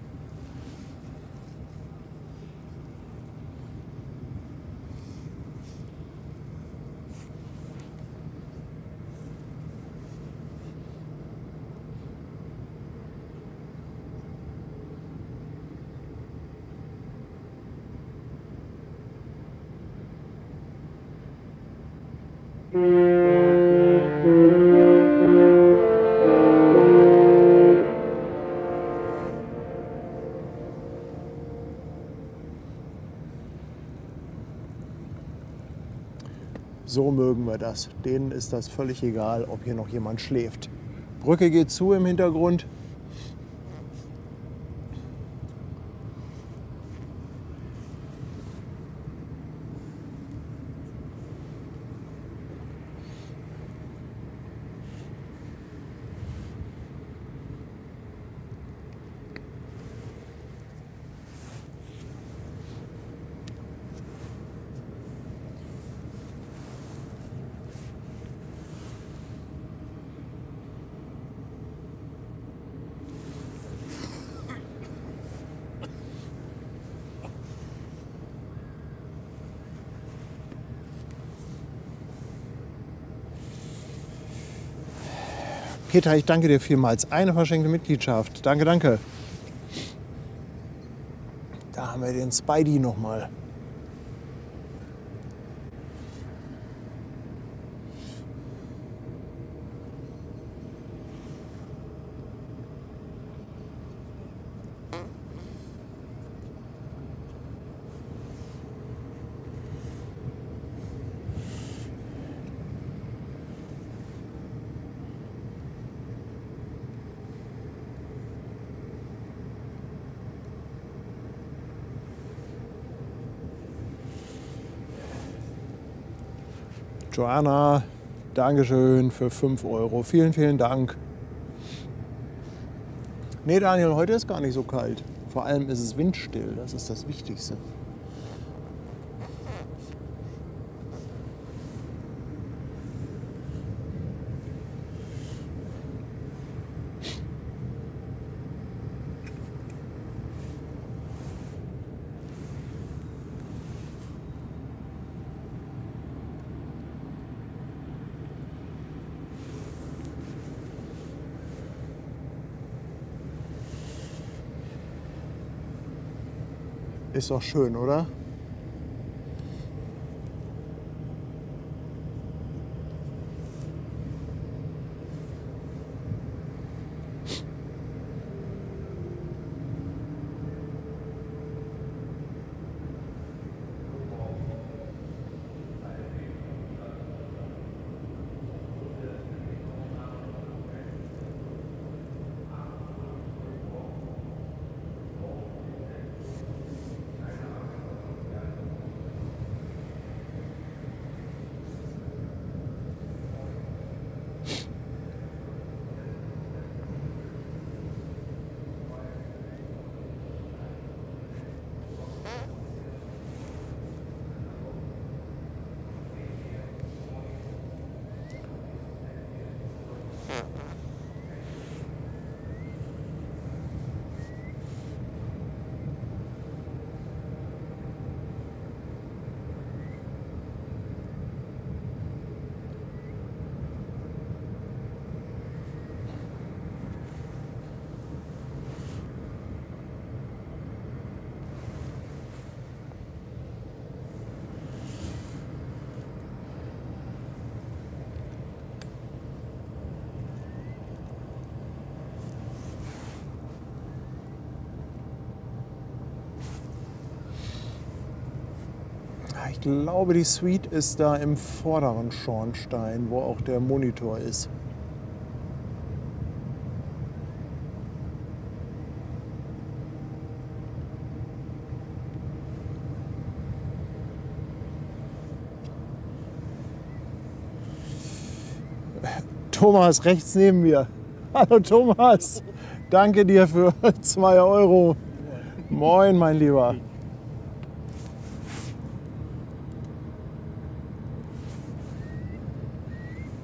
So mögen wir das. Denen ist das völlig egal, ob hier noch jemand schläft. Brücke geht zu im Hintergrund. Peter, ich danke dir vielmals. Eine verschenkte Mitgliedschaft. Danke, danke. Da haben wir den Spidey nochmal. Joanna, Dankeschön für 5 Euro. Vielen, vielen Dank. Nee, Daniel, heute ist gar nicht so kalt. Vor allem ist es windstill, das ist das Wichtigste. Ist doch schön, oder? Ich glaube, die Suite ist da im vorderen Schornstein, wo auch der Monitor ist. Thomas, rechts neben mir. Hallo Thomas, danke dir für 2 Euro. Moin, mein Lieber.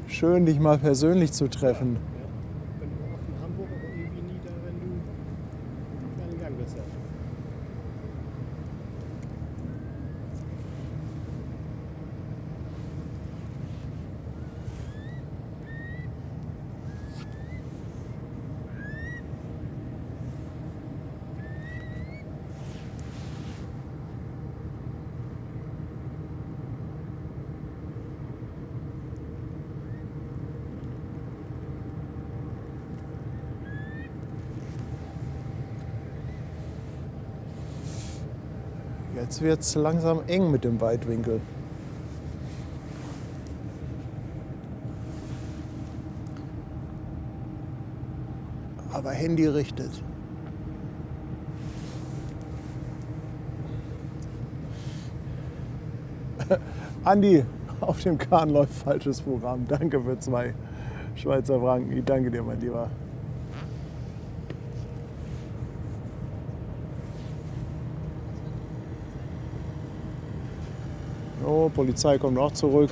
Schön, dich mal persönlich zu treffen. Ja, wenn du auch in Hamburg, aber irgendwie nie da, wenn du einen kleinen Gang bist. Jetzt wird es langsam eng mit dem Weitwinkel. Aber Handy richtet. Andi, auf dem Kahn läuft falsches Programm. Danke für 2 Schweizer Franken. Ich danke dir, mein Lieber. Oh, Polizei kommt auch zurück.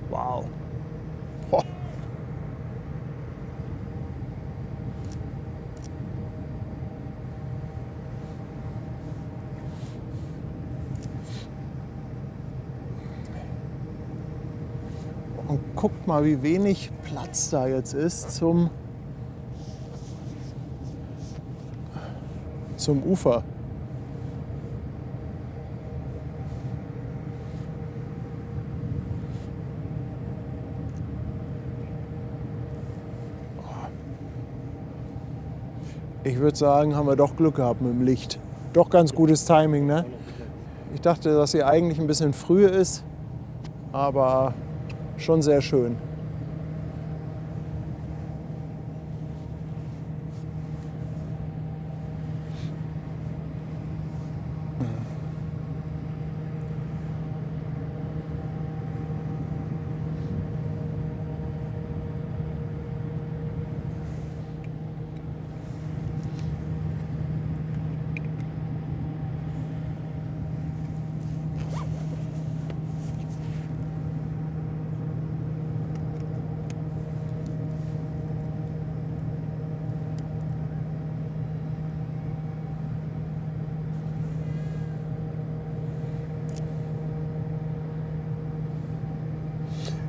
Wow. Boah. Und guckt mal, wie wenig Platz da jetzt ist zum Ufer. Ich würde sagen, haben wir doch Glück gehabt mit dem Licht. Doch ganz gutes Timing, ne? Ich dachte, dass sie eigentlich ein bisschen früh ist, aber schon sehr schön.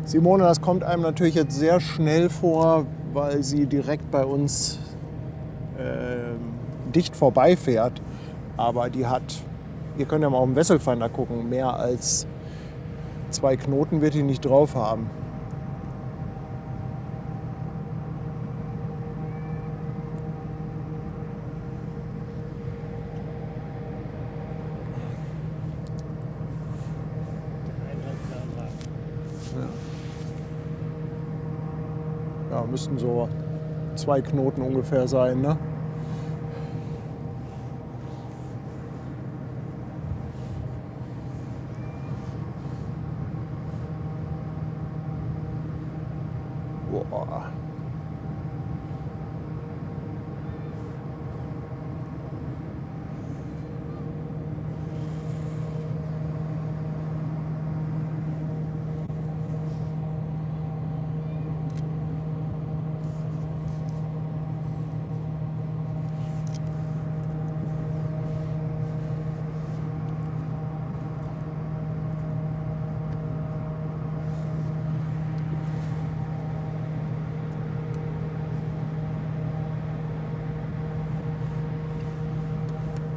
Simone, das kommt einem natürlich jetzt sehr schnell vor, weil sie direkt bei uns dicht vorbeifährt. Aber die hat, ihr könnt ja mal auf dem Wesselfinder gucken, mehr als 2 Knoten wird die nicht drauf haben. Ja, müssten so 2 Knoten ungefähr sein, ne? Boah.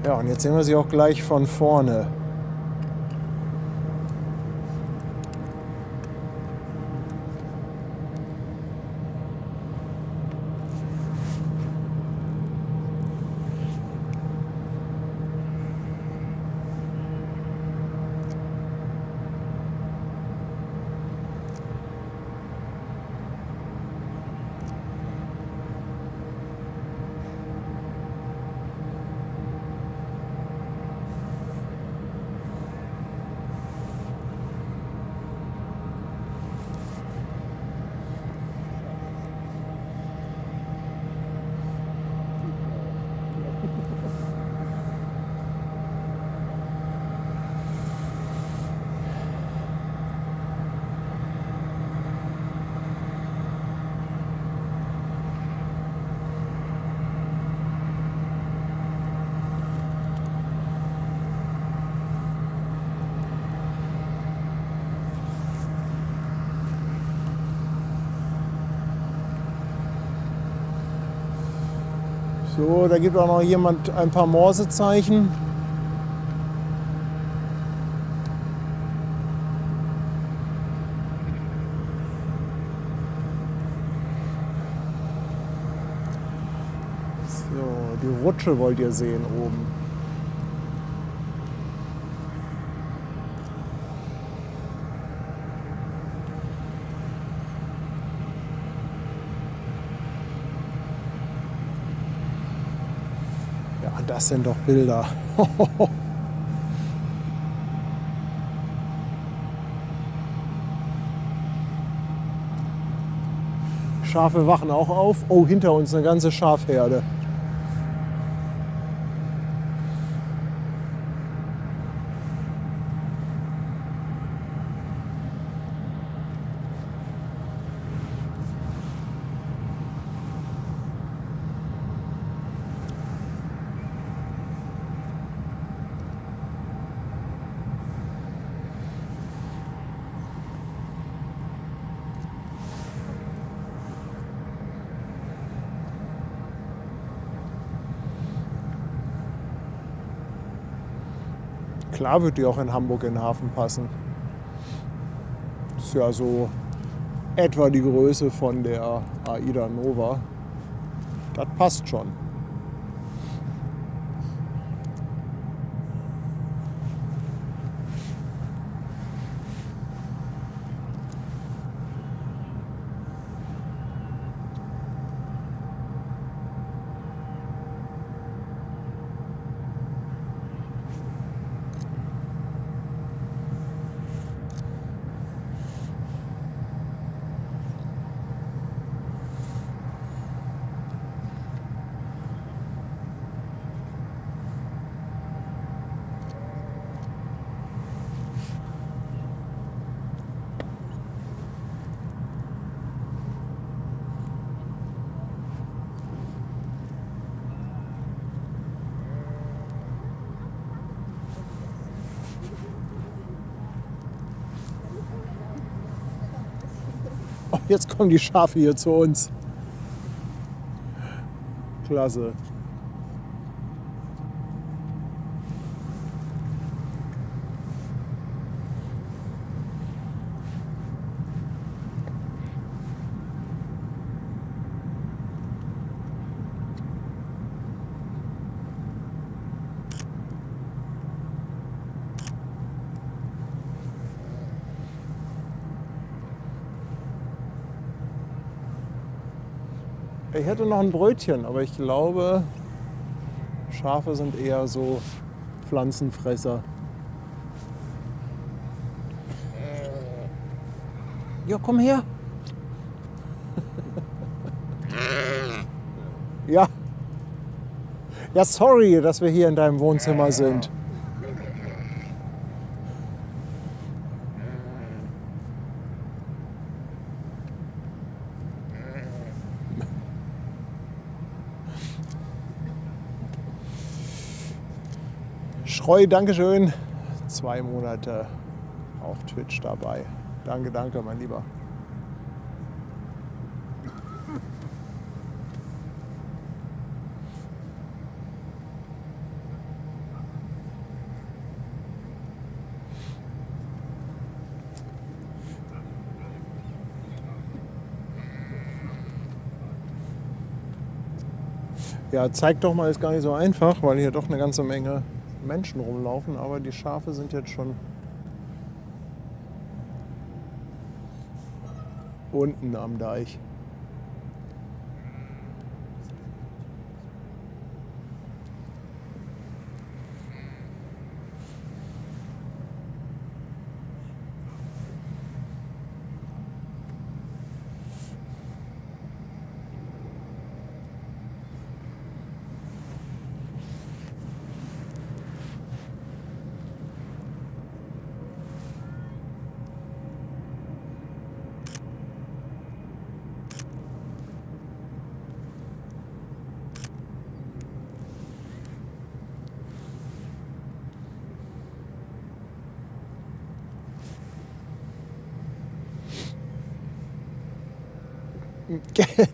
Ja, und jetzt sehen wir sie auch gleich von vorne. So, da gibt auch noch jemand ein paar Morsezeichen. So, die Rutsche wollt ihr sehen oben. Ja, das sind doch Bilder. Schafe wachen auch auf. Oh, hinter uns eine ganze Schafherde. Klar wird die auch in Hamburg in den Hafen passen. Das ist ja so etwa die Größe von der Aida Nova. Das passt schon. Oh, jetzt kommen die Schafe hier zu uns. Klasse. Ich hätte noch ein Brötchen, aber ich glaube, Schafe sind eher so Pflanzenfresser. Ja, komm her. Ja. Ja, sorry, dass wir hier in deinem Wohnzimmer sind. Schreu, Dankeschön. 2 Monate auf Twitch dabei. Danke, danke, mein Lieber. Ja, zeig doch mal, ist gar nicht so einfach, weil hier doch eine ganze Menge Menschen rumlaufen, aber die Schafe sind jetzt schon unten am Deich.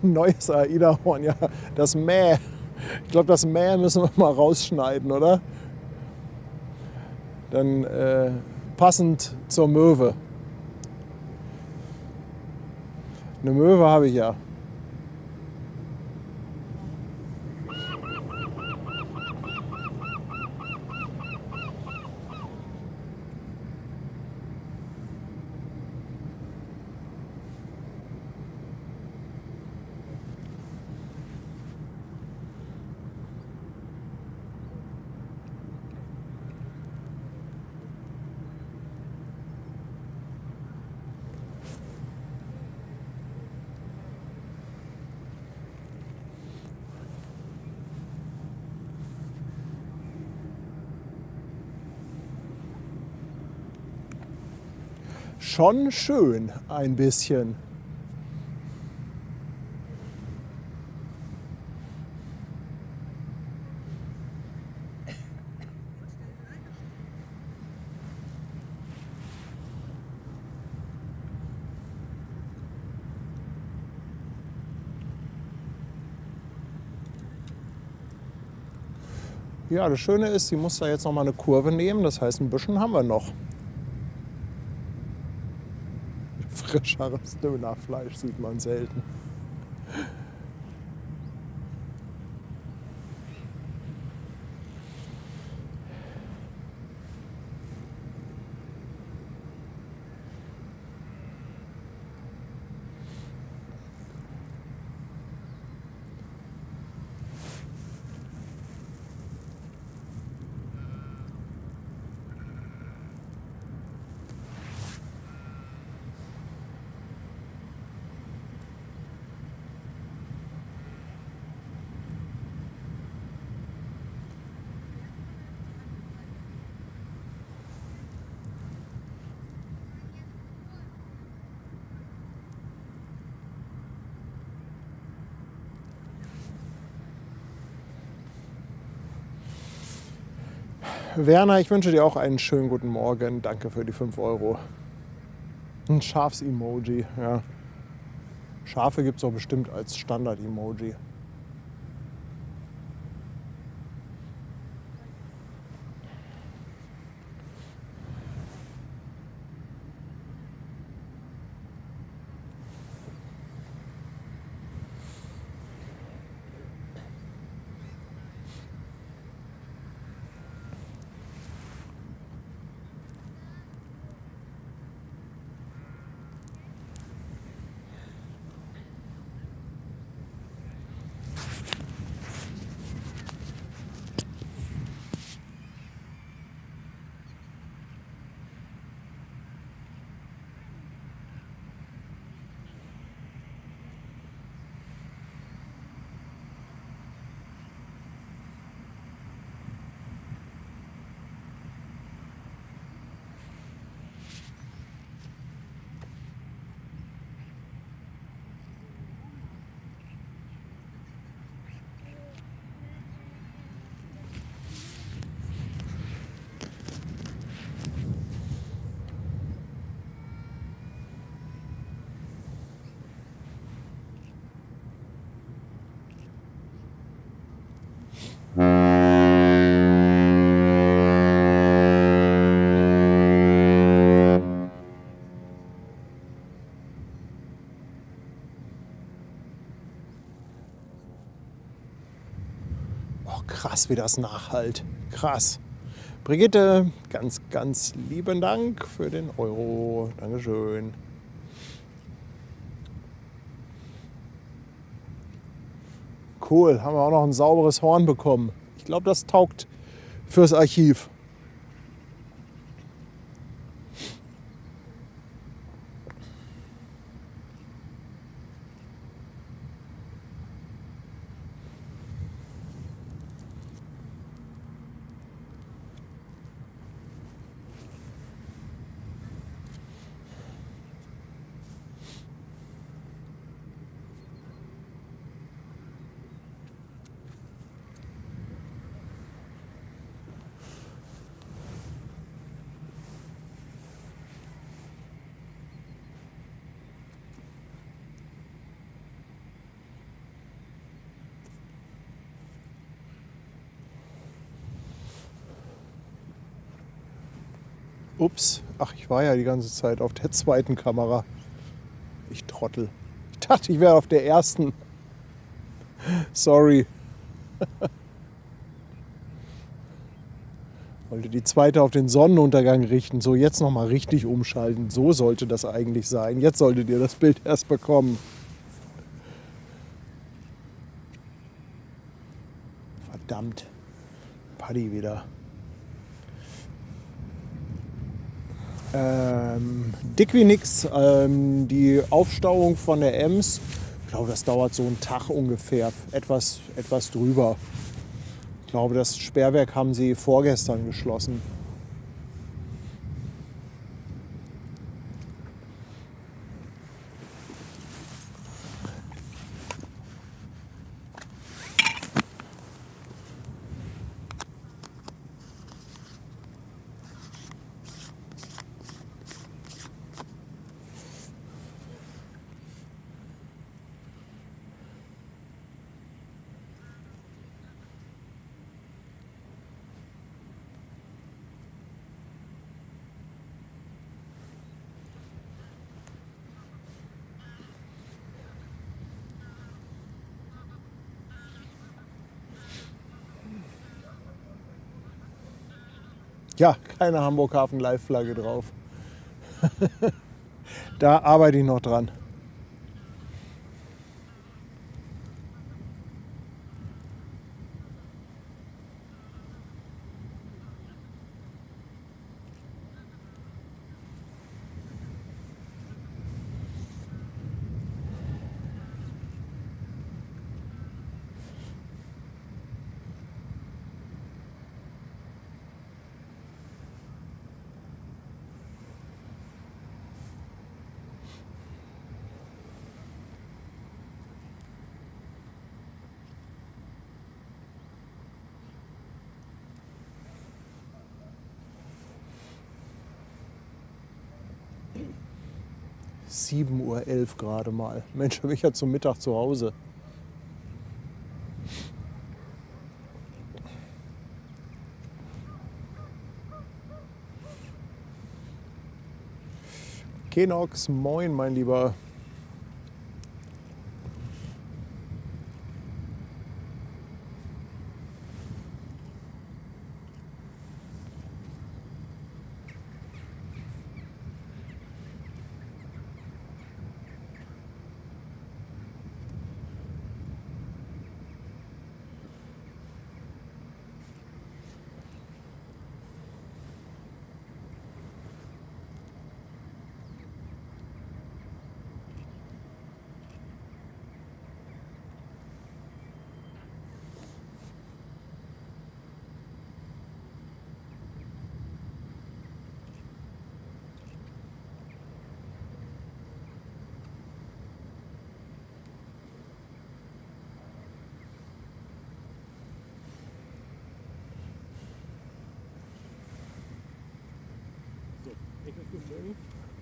Neues AIDA-Horn, ja, das Mäh. Ich glaube, das Mäh müssen wir mal rausschneiden, oder? Dann passend zur Möwe. Eine Möwe habe ich ja. Schon schön, ein bisschen. Ja, das Schöne ist, sie muss da jetzt noch mal eine Kurve nehmen. Das heißt, ein bisschen haben wir noch. Frischeres Dönerfleisch sieht man selten. Werner, ich wünsche dir auch einen schönen guten Morgen. Danke für die 5 Euro. Ein Schafs-Emoji, ja. Schafe gibt es auch bestimmt als Standard-Emoji. Oh, krass, wie das nachhallt. Krass. Brigitte, ganz, ganz lieben Dank für den Euro. Dankeschön. Cool, haben wir auch noch ein sauberes Horn bekommen. Ich glaube, das taugt fürs Archiv. Ups, ach, ich war ja die ganze Zeit auf der zweiten Kamera. Ich Trottel. Ich dachte, ich wäre auf der ersten. Sorry. Wollte die zweite auf den Sonnenuntergang richten. So, jetzt nochmal richtig umschalten. So sollte das eigentlich sein. Jetzt solltet ihr das Bild erst bekommen. Verdammt. Paddy wieder. Dick wie nix. Die Aufstauung von der Ems, ich glaube, das dauert so einen Tag ungefähr. Etwas drüber. Ich glaube, das Sperrwerk haben sie vorgestern geschlossen. Ja, keine Hamburg-Hafen-Live-Flagge drauf. Da arbeite ich noch dran. Uhr 11 gerade mal. Mensch, bin ich ja zum Mittag zu Hause. Kenox, moin, mein Lieber.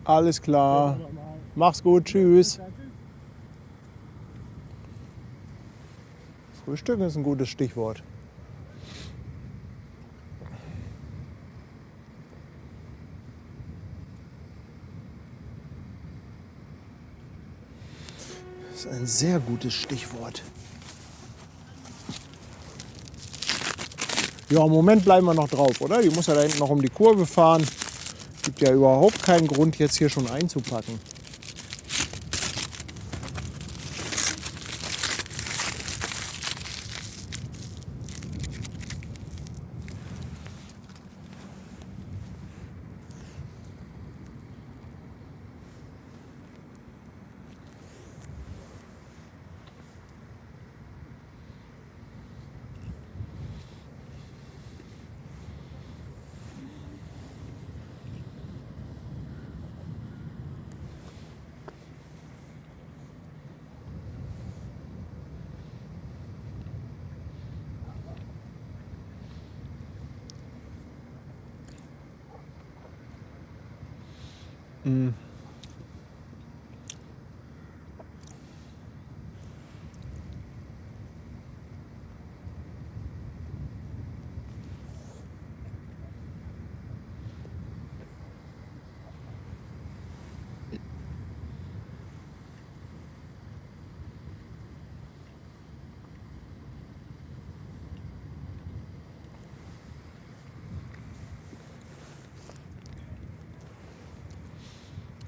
Alles klar. Mach's gut, tschüss. Frühstücken ist ein gutes Stichwort. Das ist ein sehr gutes Stichwort. Ja, im Moment bleiben wir noch drauf, oder? Die muss ja da hinten noch um die Kurve fahren. Gibt ja überhaupt keinen Grund, jetzt hier schon einzupacken.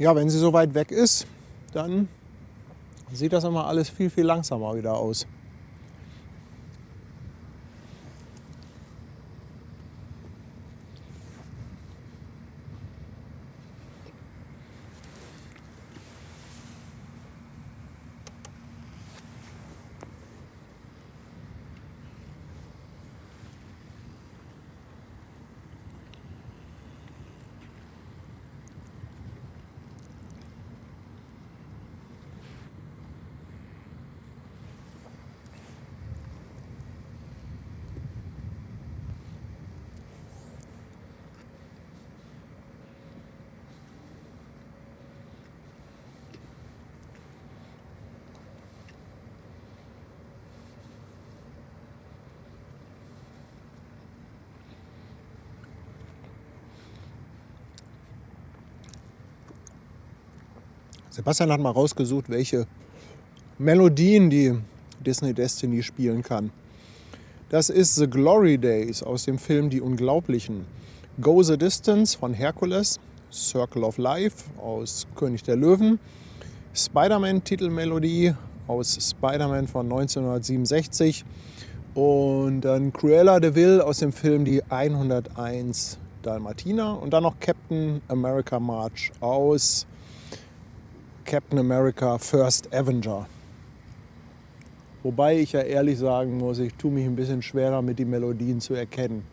Ja, wenn sie so weit weg ist, dann sieht das immer alles viel, viel langsamer wieder aus. Sebastian hat mal rausgesucht, welche Melodien die Disney Destiny spielen kann. Das ist The Glory Days aus dem Film Die Unglaublichen, Go the Distance von Hercules, Circle of Life aus König der Löwen, Spider-Man-Titelmelodie aus Spider-Man von 1967 und dann Cruella de Vil aus dem Film Die 101 Dalmatiner und dann noch Captain America March aus Captain America First Avenger. Wobei ich ja ehrlich sagen muss, ich tue mich ein bisschen schwer damit, die Melodien zu erkennen.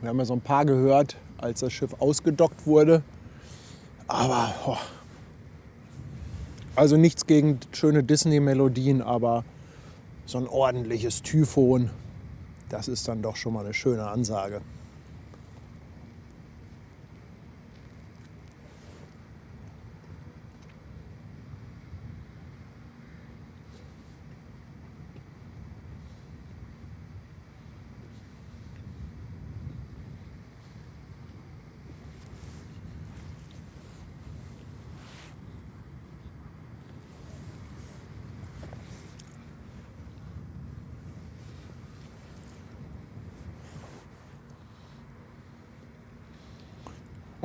Wir haben ja so ein paar gehört, als das Schiff ausgedockt wurde. Aber, also nichts gegen schöne Disney-Melodien, aber so ein ordentliches Typhon, das ist dann doch schon mal eine schöne Ansage.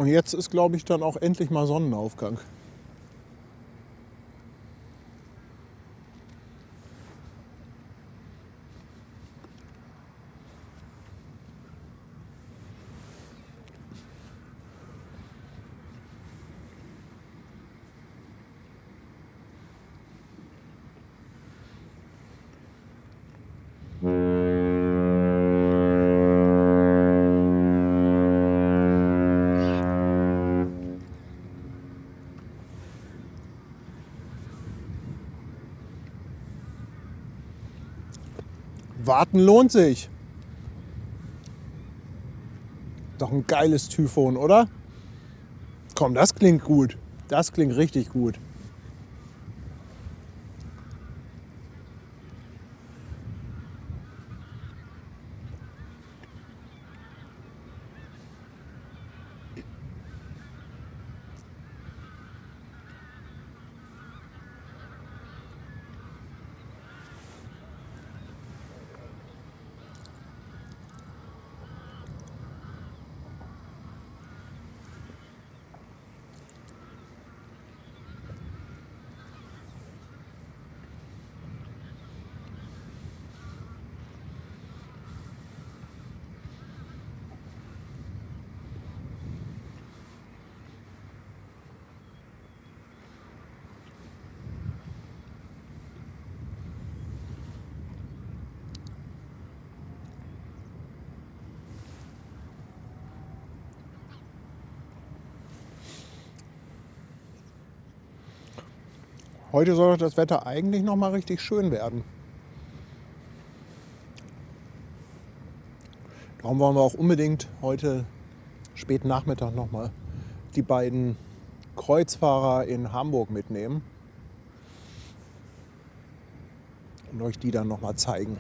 Und jetzt ist, glaube ich, dann auch endlich mal Sonnenaufgang. Warten lohnt sich. Doch ein geiles Typhon, oder? Komm, das klingt gut. Das klingt richtig gut. Heute soll doch das Wetter eigentlich noch mal richtig schön werden. Darum wollen wir auch unbedingt heute späten Nachmittag noch mal die beiden Kreuzfahrer in Hamburg mitnehmen und euch die dann noch mal zeigen.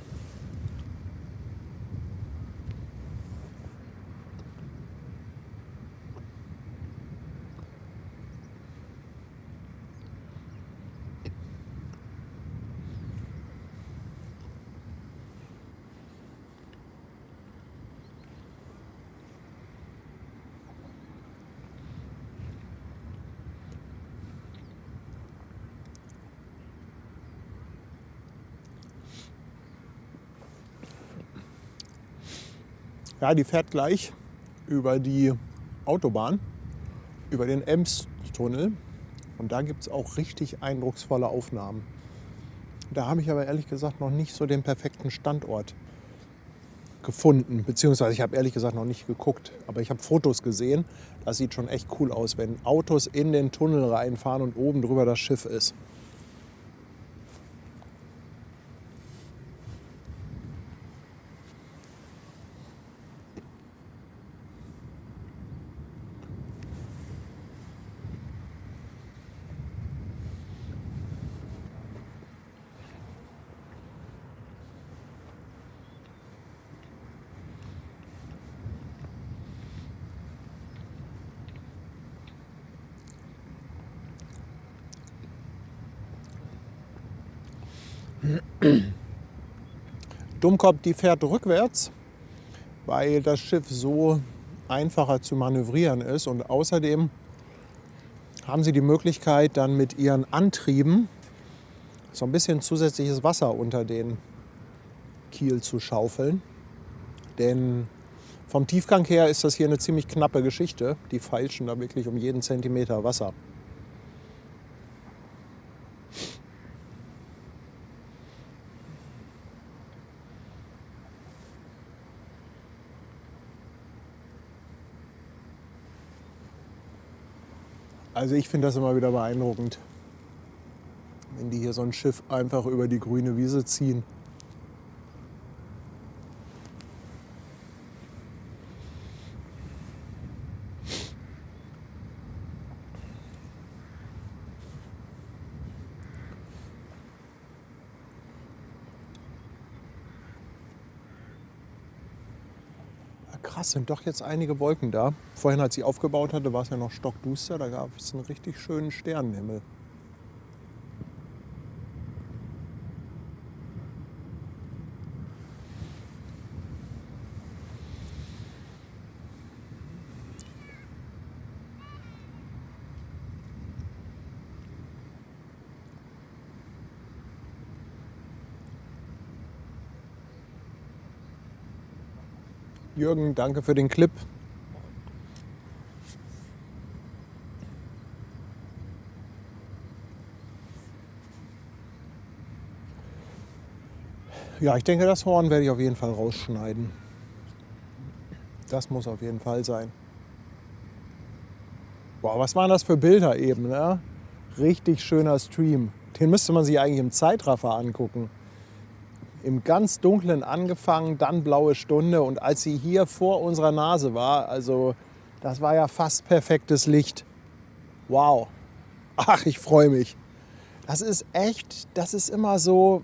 Ja, die fährt gleich über die Autobahn, über den Emstunnel. Und da gibt es auch richtig eindrucksvolle Aufnahmen. Da habe ich aber ehrlich gesagt noch nicht so den perfekten Standort gefunden. Beziehungsweise ich habe ehrlich gesagt noch nicht geguckt. Aber ich habe Fotos gesehen. Das sieht schon echt cool aus, wenn Autos in den Tunnel reinfahren und oben drüber das Schiff ist. Dummkopf, die fährt rückwärts, weil das Schiff so einfacher zu manövrieren ist. Und außerdem haben sie die Möglichkeit, dann mit ihren Antrieben so ein bisschen zusätzliches Wasser unter den Kiel zu schaufeln. Denn vom Tiefgang her ist das hier eine ziemlich knappe Geschichte. Die feilschen da wirklich um jeden Zentimeter Wasser. Also ich finde das immer wieder beeindruckend, wenn die hier so ein Schiff einfach über die grüne Wiese ziehen. Krass, sind doch jetzt einige Wolken da. Vorhin, als ich aufgebaut hatte, war es ja noch stockduster. Da gab es einen richtig schönen Sternenhimmel. Jürgen, danke für den Clip. Ja, ich denke, das Horn werde ich auf jeden Fall rausschneiden. Das muss auf jeden Fall sein. Boah, was waren das für Bilder eben, ne? Richtig schöner Stream. Den müsste man sich eigentlich im Zeitraffer angucken. Im ganz Dunklen angefangen, dann blaue Stunde. Und als sie hier vor unserer Nase war, also das war ja fast perfektes Licht. Wow. Ach, ich freue mich. Das ist echt, das ist immer so,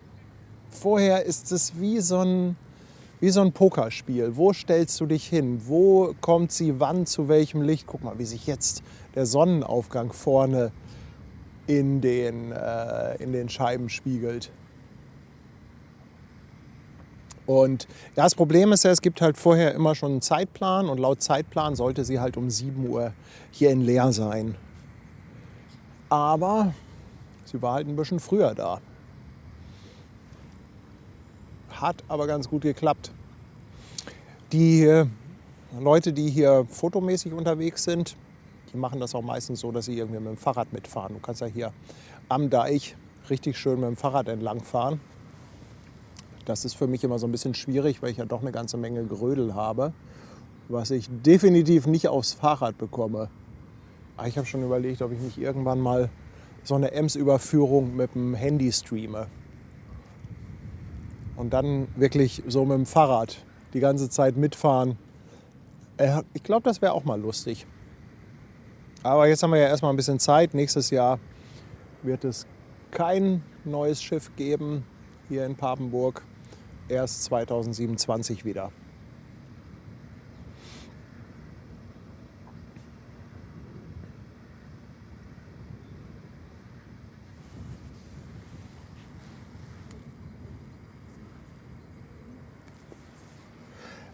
vorher ist es wie so ein Pokerspiel. Wo stellst du dich hin? Wo kommt sie wann, zu welchem Licht? Guck mal, wie sich jetzt der Sonnenaufgang vorne in den Scheiben spiegelt. Und ja, das Problem ist ja, es gibt halt vorher immer schon einen Zeitplan und laut Zeitplan sollte sie halt um 7 Uhr hier in Leer sein. Aber sie war halt ein bisschen früher da. Hat aber ganz gut geklappt. Die Leute, die hier fotomäßig unterwegs sind, die machen das auch meistens so, dass sie irgendwie mit dem Fahrrad mitfahren. Du kannst ja hier am Deich richtig schön mit dem Fahrrad entlang fahren. Das ist für mich immer so ein bisschen schwierig, weil ich ja doch eine ganze Menge Gerödel habe, was ich definitiv nicht aufs Fahrrad bekomme. Aber ich habe schon überlegt, ob ich nicht irgendwann mal so eine Ems-Überführung mit dem Handy streame. Und dann wirklich so mit dem Fahrrad die ganze Zeit mitfahren. Ich glaube, das wäre auch mal lustig. Aber jetzt haben wir ja erstmal ein bisschen Zeit. Nächstes Jahr wird es kein neues Schiff geben hier in Papenburg. Erst 2027 wieder.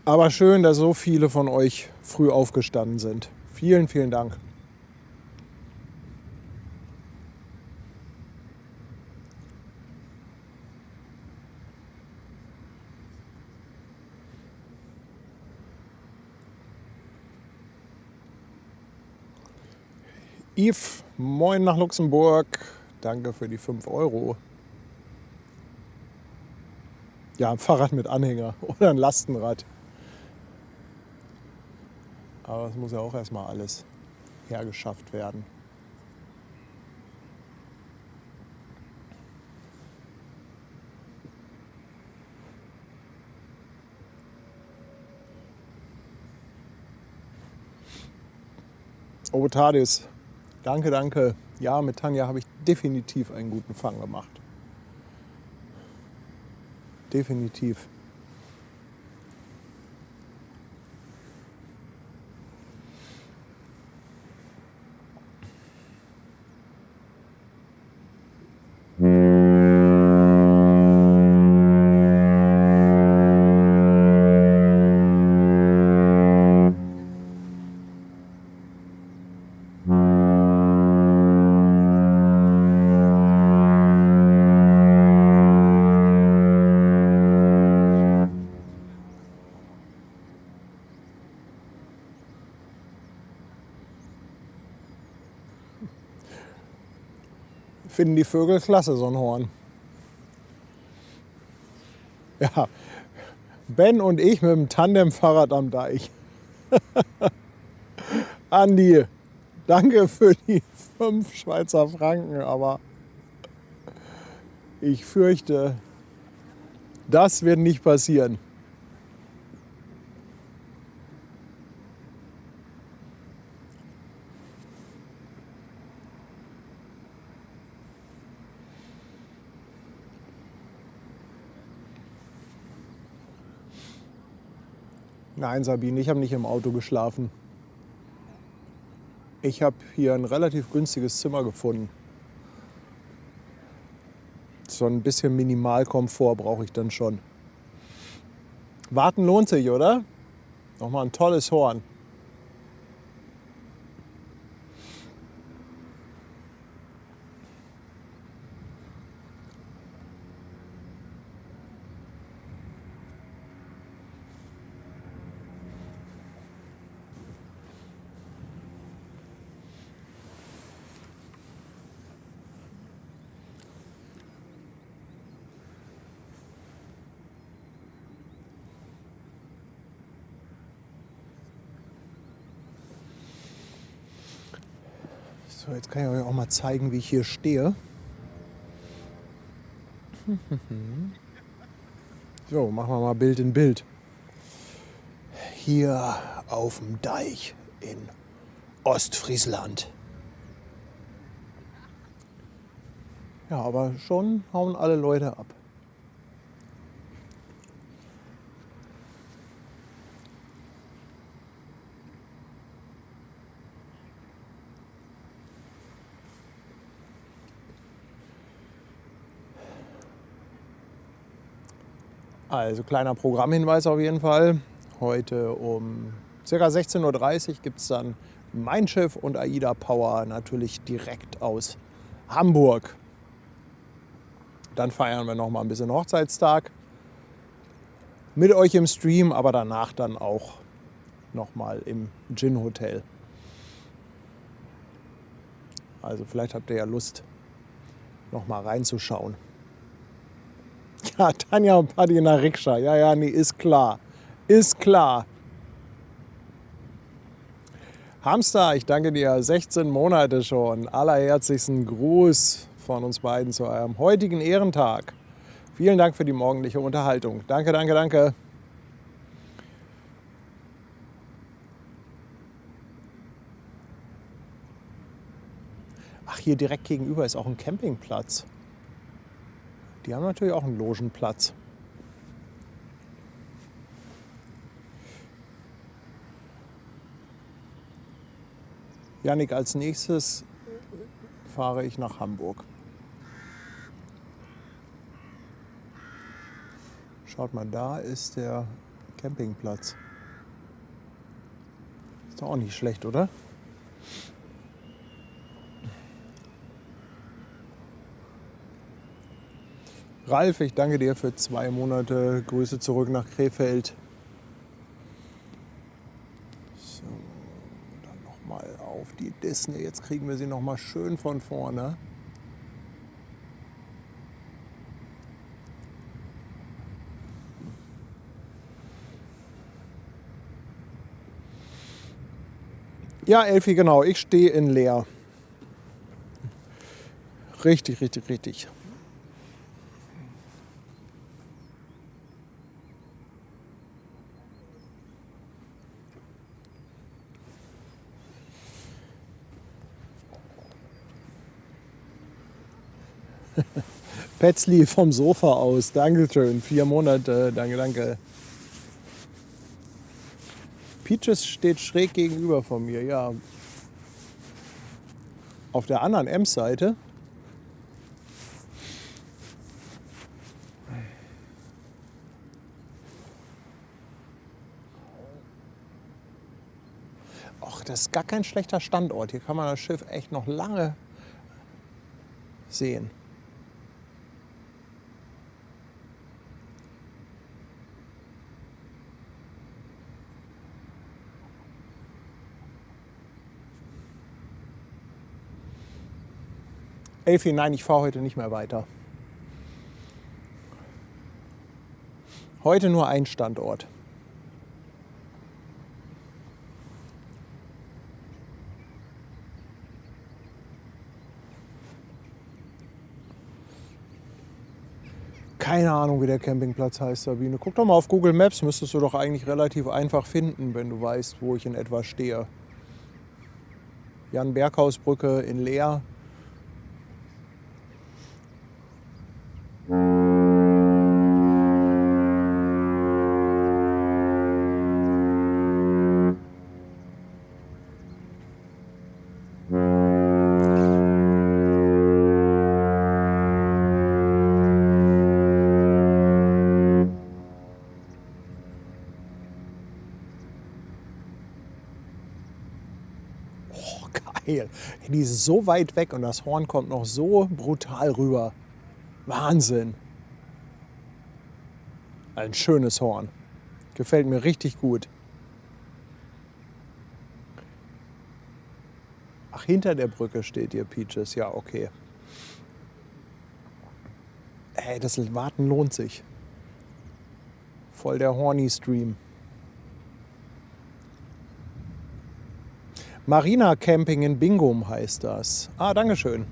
Aber schön, dass so viele von euch früh aufgestanden sind. Vielen, vielen Dank. Yves, moin nach Luxemburg. Danke für die 5 Euro. Ja, ein Fahrrad mit Anhänger oder ein Lastenrad. Aber es muss ja auch erstmal alles hergeschafft werden. Oh, Tadis. Danke, danke. Ja, mit Tanja habe ich definitiv einen guten Fang gemacht. Definitiv. Finden die Vögel klasse, so ein Horn. Ja, Ben und ich mit dem Tandemfahrrad am Deich. Andi, danke für die 5 Schweizer Franken, aber ich fürchte, das wird nicht passieren. Nein, Sabine, ich habe nicht im Auto geschlafen. Ich habe hier ein relativ günstiges Zimmer gefunden. So ein bisschen Minimalkomfort brauche ich dann schon. Warten lohnt sich, oder? Nochmal ein tolles Horn. So, jetzt kann ich euch auch mal zeigen, wie ich hier stehe. So, machen wir mal Bild in Bild. Hier auf dem Deich in Ostfriesland. Ja, aber schon hauen alle Leute ab. Also kleiner Programmhinweis auf jeden Fall. Heute um ca. 16:30 Uhr gibt es dann Mein Schiff und AIDA Power natürlich direkt aus Hamburg. Dann feiern wir noch mal ein bisschen Hochzeitstag mit euch im Stream, aber danach dann auch noch mal im Gin Hotel. Also vielleicht habt ihr ja Lust, noch mal reinzuschauen. Ja, Tanja und Paddy in der Rikscha. Ja, nee, ist klar. Ist klar. Hamster, ich danke dir. 16 Monate schon. Allerherzlichsten Gruß von uns beiden zu eurem heutigen Ehrentag. Vielen Dank für die morgendliche Unterhaltung. Danke, danke, danke. Ach, hier direkt gegenüber ist auch ein Campingplatz. Die haben natürlich auch einen Logenplatz. Jannik, als nächstes fahre ich nach Hamburg. Schaut mal, da ist der Campingplatz. Ist doch auch nicht schlecht, oder? Ralf, ich danke dir für 2 Monate. Grüße zurück nach Krefeld. So, dann mal auf die Disney. Jetzt kriegen wir sie noch mal schön von vorne. Ja, Elfi, genau. Ich stehe in Leer. Richtig, richtig, richtig. Petzli vom Sofa aus. Dankeschön. 4 Monate. Danke, danke. Peaches steht schräg gegenüber von mir. Ja. Auf der anderen Ems-Seite. Och, das ist gar kein schlechter Standort. Hier kann man das Schiff echt noch lange sehen. Elfi, nein, ich fahre heute nicht mehr weiter. Heute nur ein Standort. Keine Ahnung, wie der Campingplatz heißt, Sabine. Guck doch mal auf Google Maps, müsstest du doch eigentlich relativ einfach finden, wenn du weißt, wo ich in etwa stehe. Jan-Berghaus-Brücke in Leer. Geil. Die ist so weit weg und das Horn kommt noch so brutal rüber. Wahnsinn. Ein schönes Horn. Gefällt mir richtig gut. Ach, hinter der Brücke steht ihr, Peaches. Ja, okay. Ey, das Warten lohnt sich. Voll der Horny-Stream. Marina Camping in Bingum heißt das. Ah, dankeschön.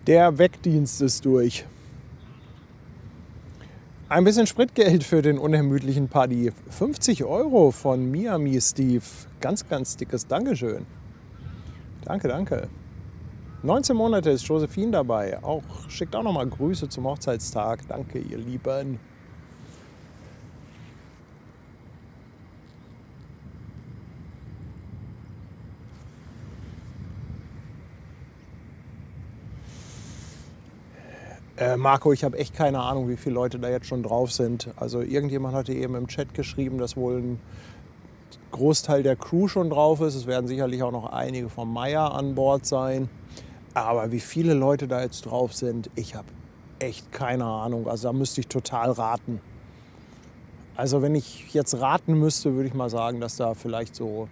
Der Wegdienst ist durch. Ein bisschen Spritgeld für den unermüdlichen Paddy. 50 € von Miami Steve. Ganz, ganz dickes Dankeschön. Danke, danke. 19 Monate ist Josephine dabei. Schickt auch nochmal Grüße zum Hochzeitstag. Danke, ihr Lieben. Marco, ich habe echt keine Ahnung, wie viele Leute da jetzt schon drauf sind. Also irgendjemand hatte eben im Chat geschrieben, dass wohl ein Großteil der Crew schon drauf ist. Es werden sicherlich auch noch einige vom Meier an Bord sein. Aber wie viele Leute da jetzt drauf sind, ich habe echt keine Ahnung. Also da müsste ich total raten. Also wenn ich jetzt raten müsste, würde ich mal sagen, dass da vielleicht so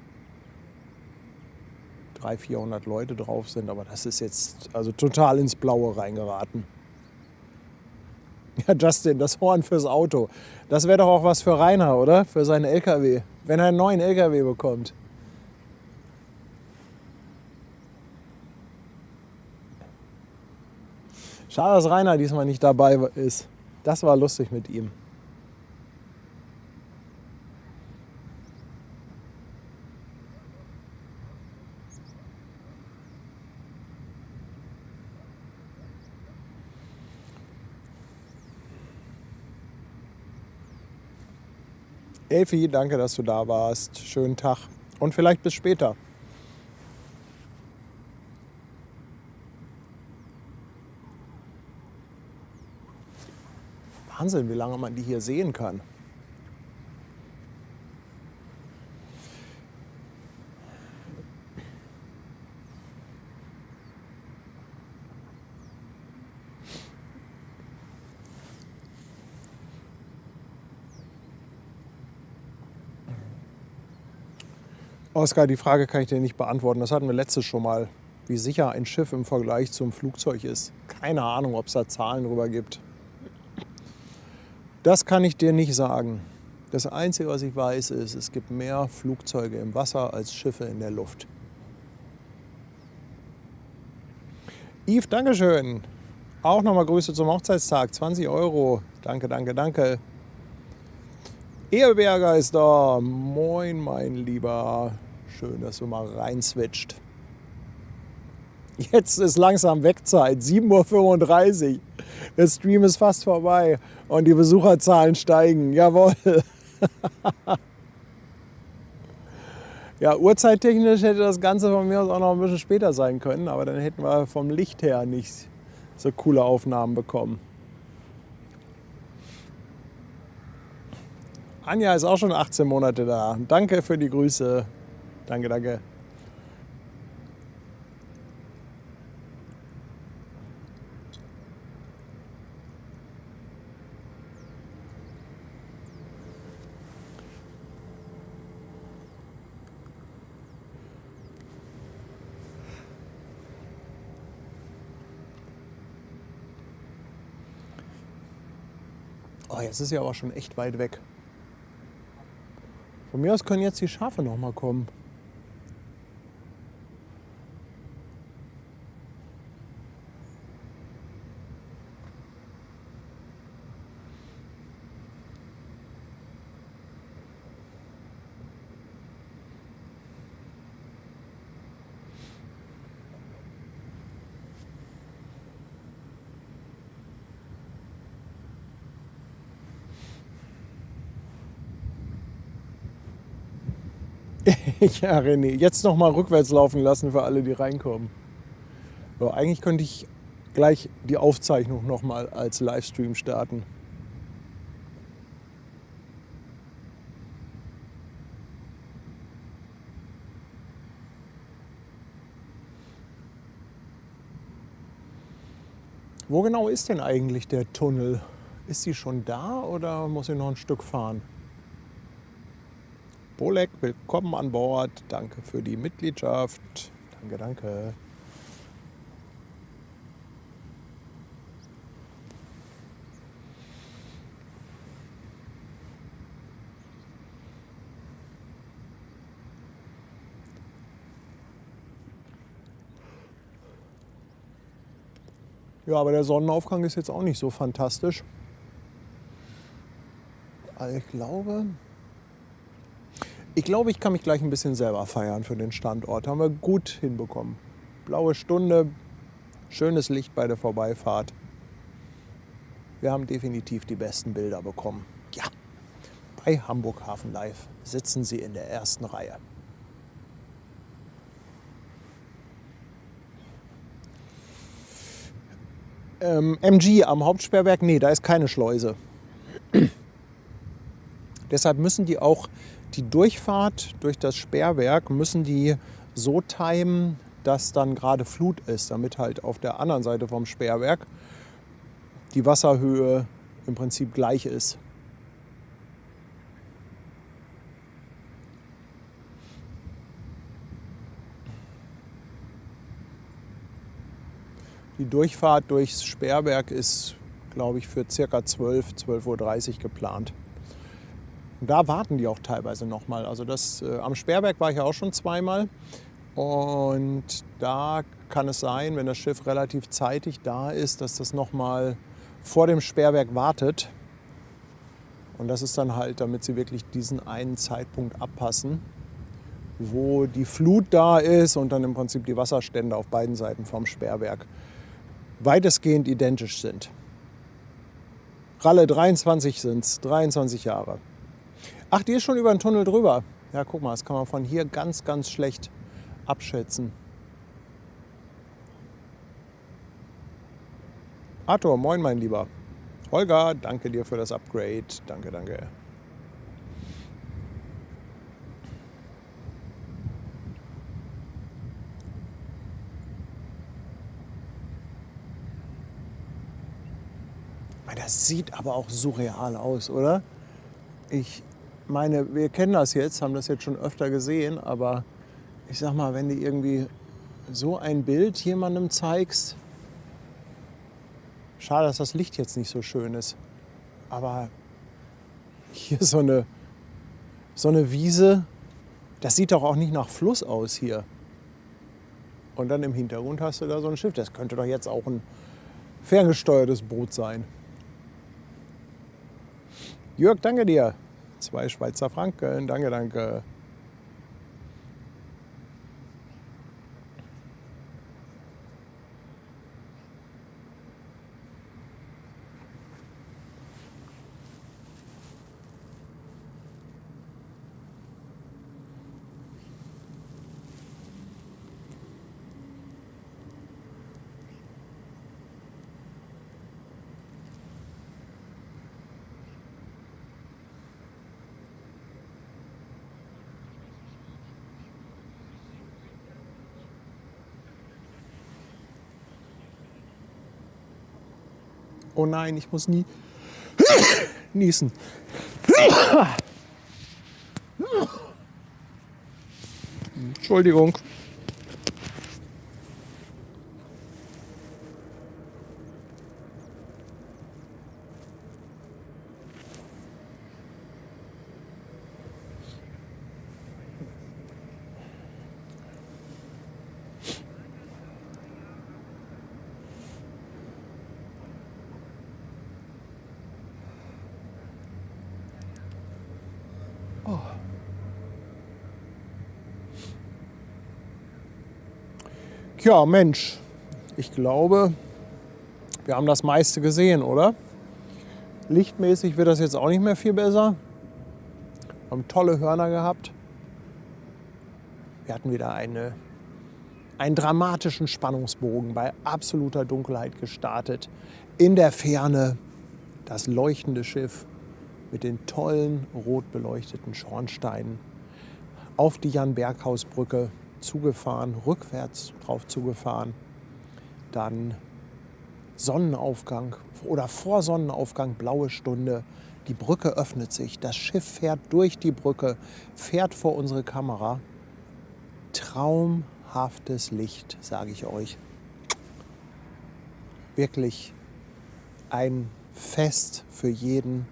300, 400 Leute drauf sind. Aber das ist jetzt also total ins Blaue reingeraten. Ja, Justin, das Horn fürs Auto. Das wäre doch auch was für Rainer, oder? Für seinen LKW. Wenn er einen neuen LKW bekommt. Schade, dass Rainer diesmal nicht dabei ist. Das war lustig mit ihm. Elfi, danke, dass du da warst. Schönen Tag und vielleicht bis später. Wahnsinn, wie lange man die hier sehen kann. Oskar, die Frage kann ich dir nicht beantworten. Das hatten wir letztes schon mal. Wie sicher ein Schiff im Vergleich zum Flugzeug ist. Keine Ahnung, ob es da Zahlen drüber gibt. Das kann ich dir nicht sagen. Das Einzige, was ich weiß, ist, es gibt mehr Flugzeuge im Wasser als Schiffe in der Luft. Yves, Dankeschön. Auch nochmal Grüße zum Hochzeitstag. 20 Euro. Danke, danke, danke. Eheberger ist da. Moin, mein Lieber. Schön, dass du mal reinswitcht. Jetzt ist langsam Wegzeit. 7:35 Uhr. Der Stream ist fast vorbei. Und die Besucherzahlen steigen. Jawohl. Ja, uhrzeittechnisch hätte das Ganze von mir aus auch noch ein bisschen später sein können. Aber dann hätten wir vom Licht her nicht so coole Aufnahmen bekommen. Anja ist auch schon 18 Monate da. Danke für die Grüße. Danke, danke. Oh, jetzt ist sie aber schon echt weit weg. Von mir aus können jetzt die Schafe noch mal kommen. Ja, René, jetzt noch mal rückwärts laufen lassen für alle, die reinkommen. So, eigentlich könnte ich gleich die Aufzeichnung noch mal als Livestream starten. Wo genau ist denn eigentlich der Tunnel? Ist sie schon da oder muss sie noch ein Stück fahren? Bolek, willkommen an Bord. Danke für die Mitgliedschaft. Danke, danke. Ja, aber der Sonnenaufgang ist jetzt auch nicht so fantastisch. Also ich glaube, ich kann mich gleich ein bisschen selber feiern für den Standort. Haben wir gut hinbekommen. Blaue Stunde, schönes Licht bei der Vorbeifahrt. Wir haben definitiv die besten Bilder bekommen. Ja, bei Hamburg Hafen Live sitzen Sie in der ersten Reihe. MG am Hauptsperrwerk, nee, da ist keine Schleuse. Deshalb müssen die auch die Durchfahrt durch das Sperrwerk müssen die so timen, dass dann gerade Flut ist, damit halt auf der anderen Seite vom Sperrwerk die Wasserhöhe im Prinzip gleich ist. Die Durchfahrt durchs Sperrwerk ist, glaube ich, für ca. 12:30 Uhr geplant. Und da warten die auch teilweise nochmal. Also am Sperrwerk war ich ja auch schon zweimal. Und da kann es sein, wenn das Schiff relativ zeitig da ist, dass das nochmal vor dem Sperrwerk wartet. Und das ist dann halt, damit sie wirklich diesen einen Zeitpunkt abpassen, wo die Flut da ist und dann im Prinzip die Wasserstände auf beiden Seiten vom Sperrwerk weitestgehend identisch sind. Ralle 23 sind es, 23 Jahre. Ach, die ist schon über den Tunnel drüber. Ja, guck mal, das kann man von hier ganz, ganz schlecht abschätzen. Arthur, moin mein Lieber. Holger, danke dir für das Upgrade. Danke, danke. Das sieht aber auch surreal aus, oder? Ich meine, wir kennen das jetzt, haben das jetzt schon öfter gesehen, aber ich sag mal, wenn du irgendwie so ein Bild jemandem zeigst, schade, dass das Licht jetzt nicht so schön ist, aber hier so eine Wiese, das sieht doch auch nicht nach Fluss aus hier. Und dann im Hintergrund hast du da so ein Schiff, das könnte doch jetzt auch ein ferngesteuertes Boot sein. Jörg, danke dir. 2 Schweizer Franken, danke, danke. Oh nein, ich muss nie niesen. Entschuldigung. Ja, Mensch, ich glaube, wir haben das meiste gesehen, oder? Lichtmäßig wird das jetzt auch nicht mehr viel besser. Wir haben tolle Hörner gehabt. Wir hatten wieder einen dramatischen Spannungsbogen bei absoluter Dunkelheit gestartet. In der Ferne das leuchtende Schiff mit den tollen rot beleuchteten Schornsteinen auf die Jan-Berghaus-Brücke zugefahren, rückwärts drauf zugefahren. Dann Sonnenaufgang oder vor Sonnenaufgang, blaue Stunde. Die Brücke öffnet sich, das Schiff fährt durch die Brücke, fährt vor unsere Kamera. Traumhaftes Licht, sage ich euch. Wirklich ein Fest für jeden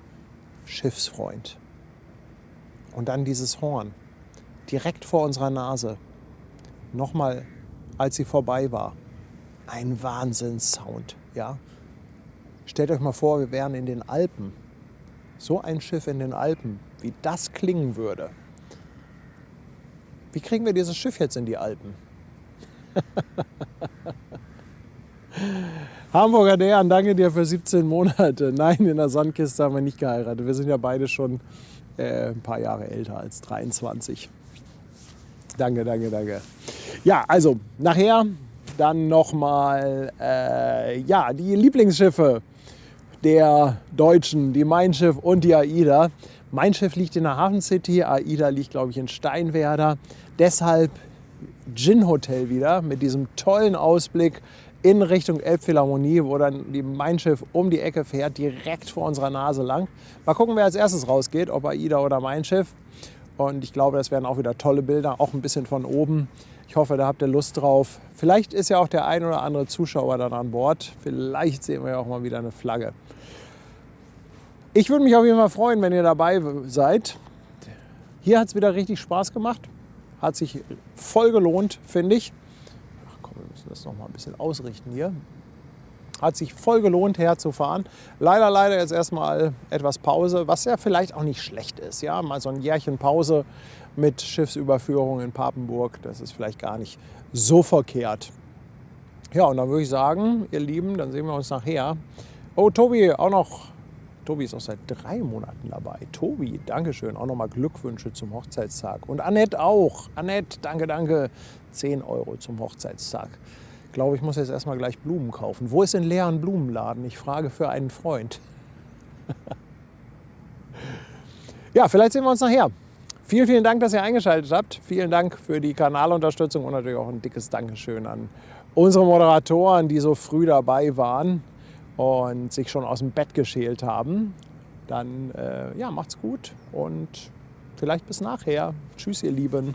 Schiffsfreund. Und dann dieses Horn, direkt vor unserer Nase. Nochmal, als sie vorbei war. Ein Wahnsinnssound, ja. Stellt euch mal vor, wir wären in den Alpen. So ein Schiff in den Alpen, wie das klingen würde. Wie kriegen wir dieses Schiff jetzt in die Alpen? Hamburger Dejan, danke dir für 17 Monate. Nein, in der Sandkiste haben wir nicht geheiratet. Wir sind ja beide schon ein paar Jahre älter als 23. Danke, danke, danke. Ja, also nachher dann nochmal die Lieblingsschiffe der Deutschen, die Mein Schiff und die AIDA. Mein Schiff liegt in der Hafen City, AIDA liegt, glaube ich, in Steinwerder. Deshalb Gin Hotel wieder mit diesem tollen Ausblick in Richtung Elbphilharmonie, wo dann die Mein Schiff um die Ecke fährt, direkt vor unserer Nase lang. Mal gucken, wer als erstes rausgeht, ob AIDA oder Mein Schiff. Und ich glaube, das werden auch wieder tolle Bilder, auch ein bisschen von oben. Ich hoffe, da habt ihr Lust drauf. Vielleicht ist ja auch der ein oder andere Zuschauer dann an Bord. Vielleicht sehen wir ja auch mal wieder eine Flagge. Ich würde mich auf jeden Fall freuen, wenn ihr dabei seid. Hier hat es wieder richtig Spaß gemacht. Hat sich voll gelohnt, finde ich. Ach komm, wir müssen das noch mal ein bisschen ausrichten hier. Hat sich voll gelohnt, herzufahren. Leider jetzt erstmal etwas Pause, was ja vielleicht auch nicht schlecht ist. Ja? Mal so ein Jährchen Pause mit Schiffsüberführung in Papenburg, das ist vielleicht gar nicht so verkehrt. Ja, und dann würde ich sagen, ihr Lieben, dann sehen wir uns nachher. Oh, Tobi, auch noch. Tobi ist auch seit 3 Monaten dabei. Tobi, Dankeschön. Auch nochmal Glückwünsche zum Hochzeitstag. Und Annette auch. Annette, danke. 10 € zum Hochzeitstag. Ich glaube, ich muss jetzt erstmal gleich Blumen kaufen. Wo ist denn leeren Blumenladen? Ich frage für einen Freund. Ja, vielleicht sehen wir uns nachher. Vielen Dank, dass ihr eingeschaltet habt. Vielen Dank für die Kanalunterstützung und natürlich auch ein dickes Dankeschön an unsere Moderatoren, die so früh dabei waren und sich schon aus dem Bett geschält haben. Dann macht's gut und vielleicht bis nachher. Tschüss, ihr Lieben.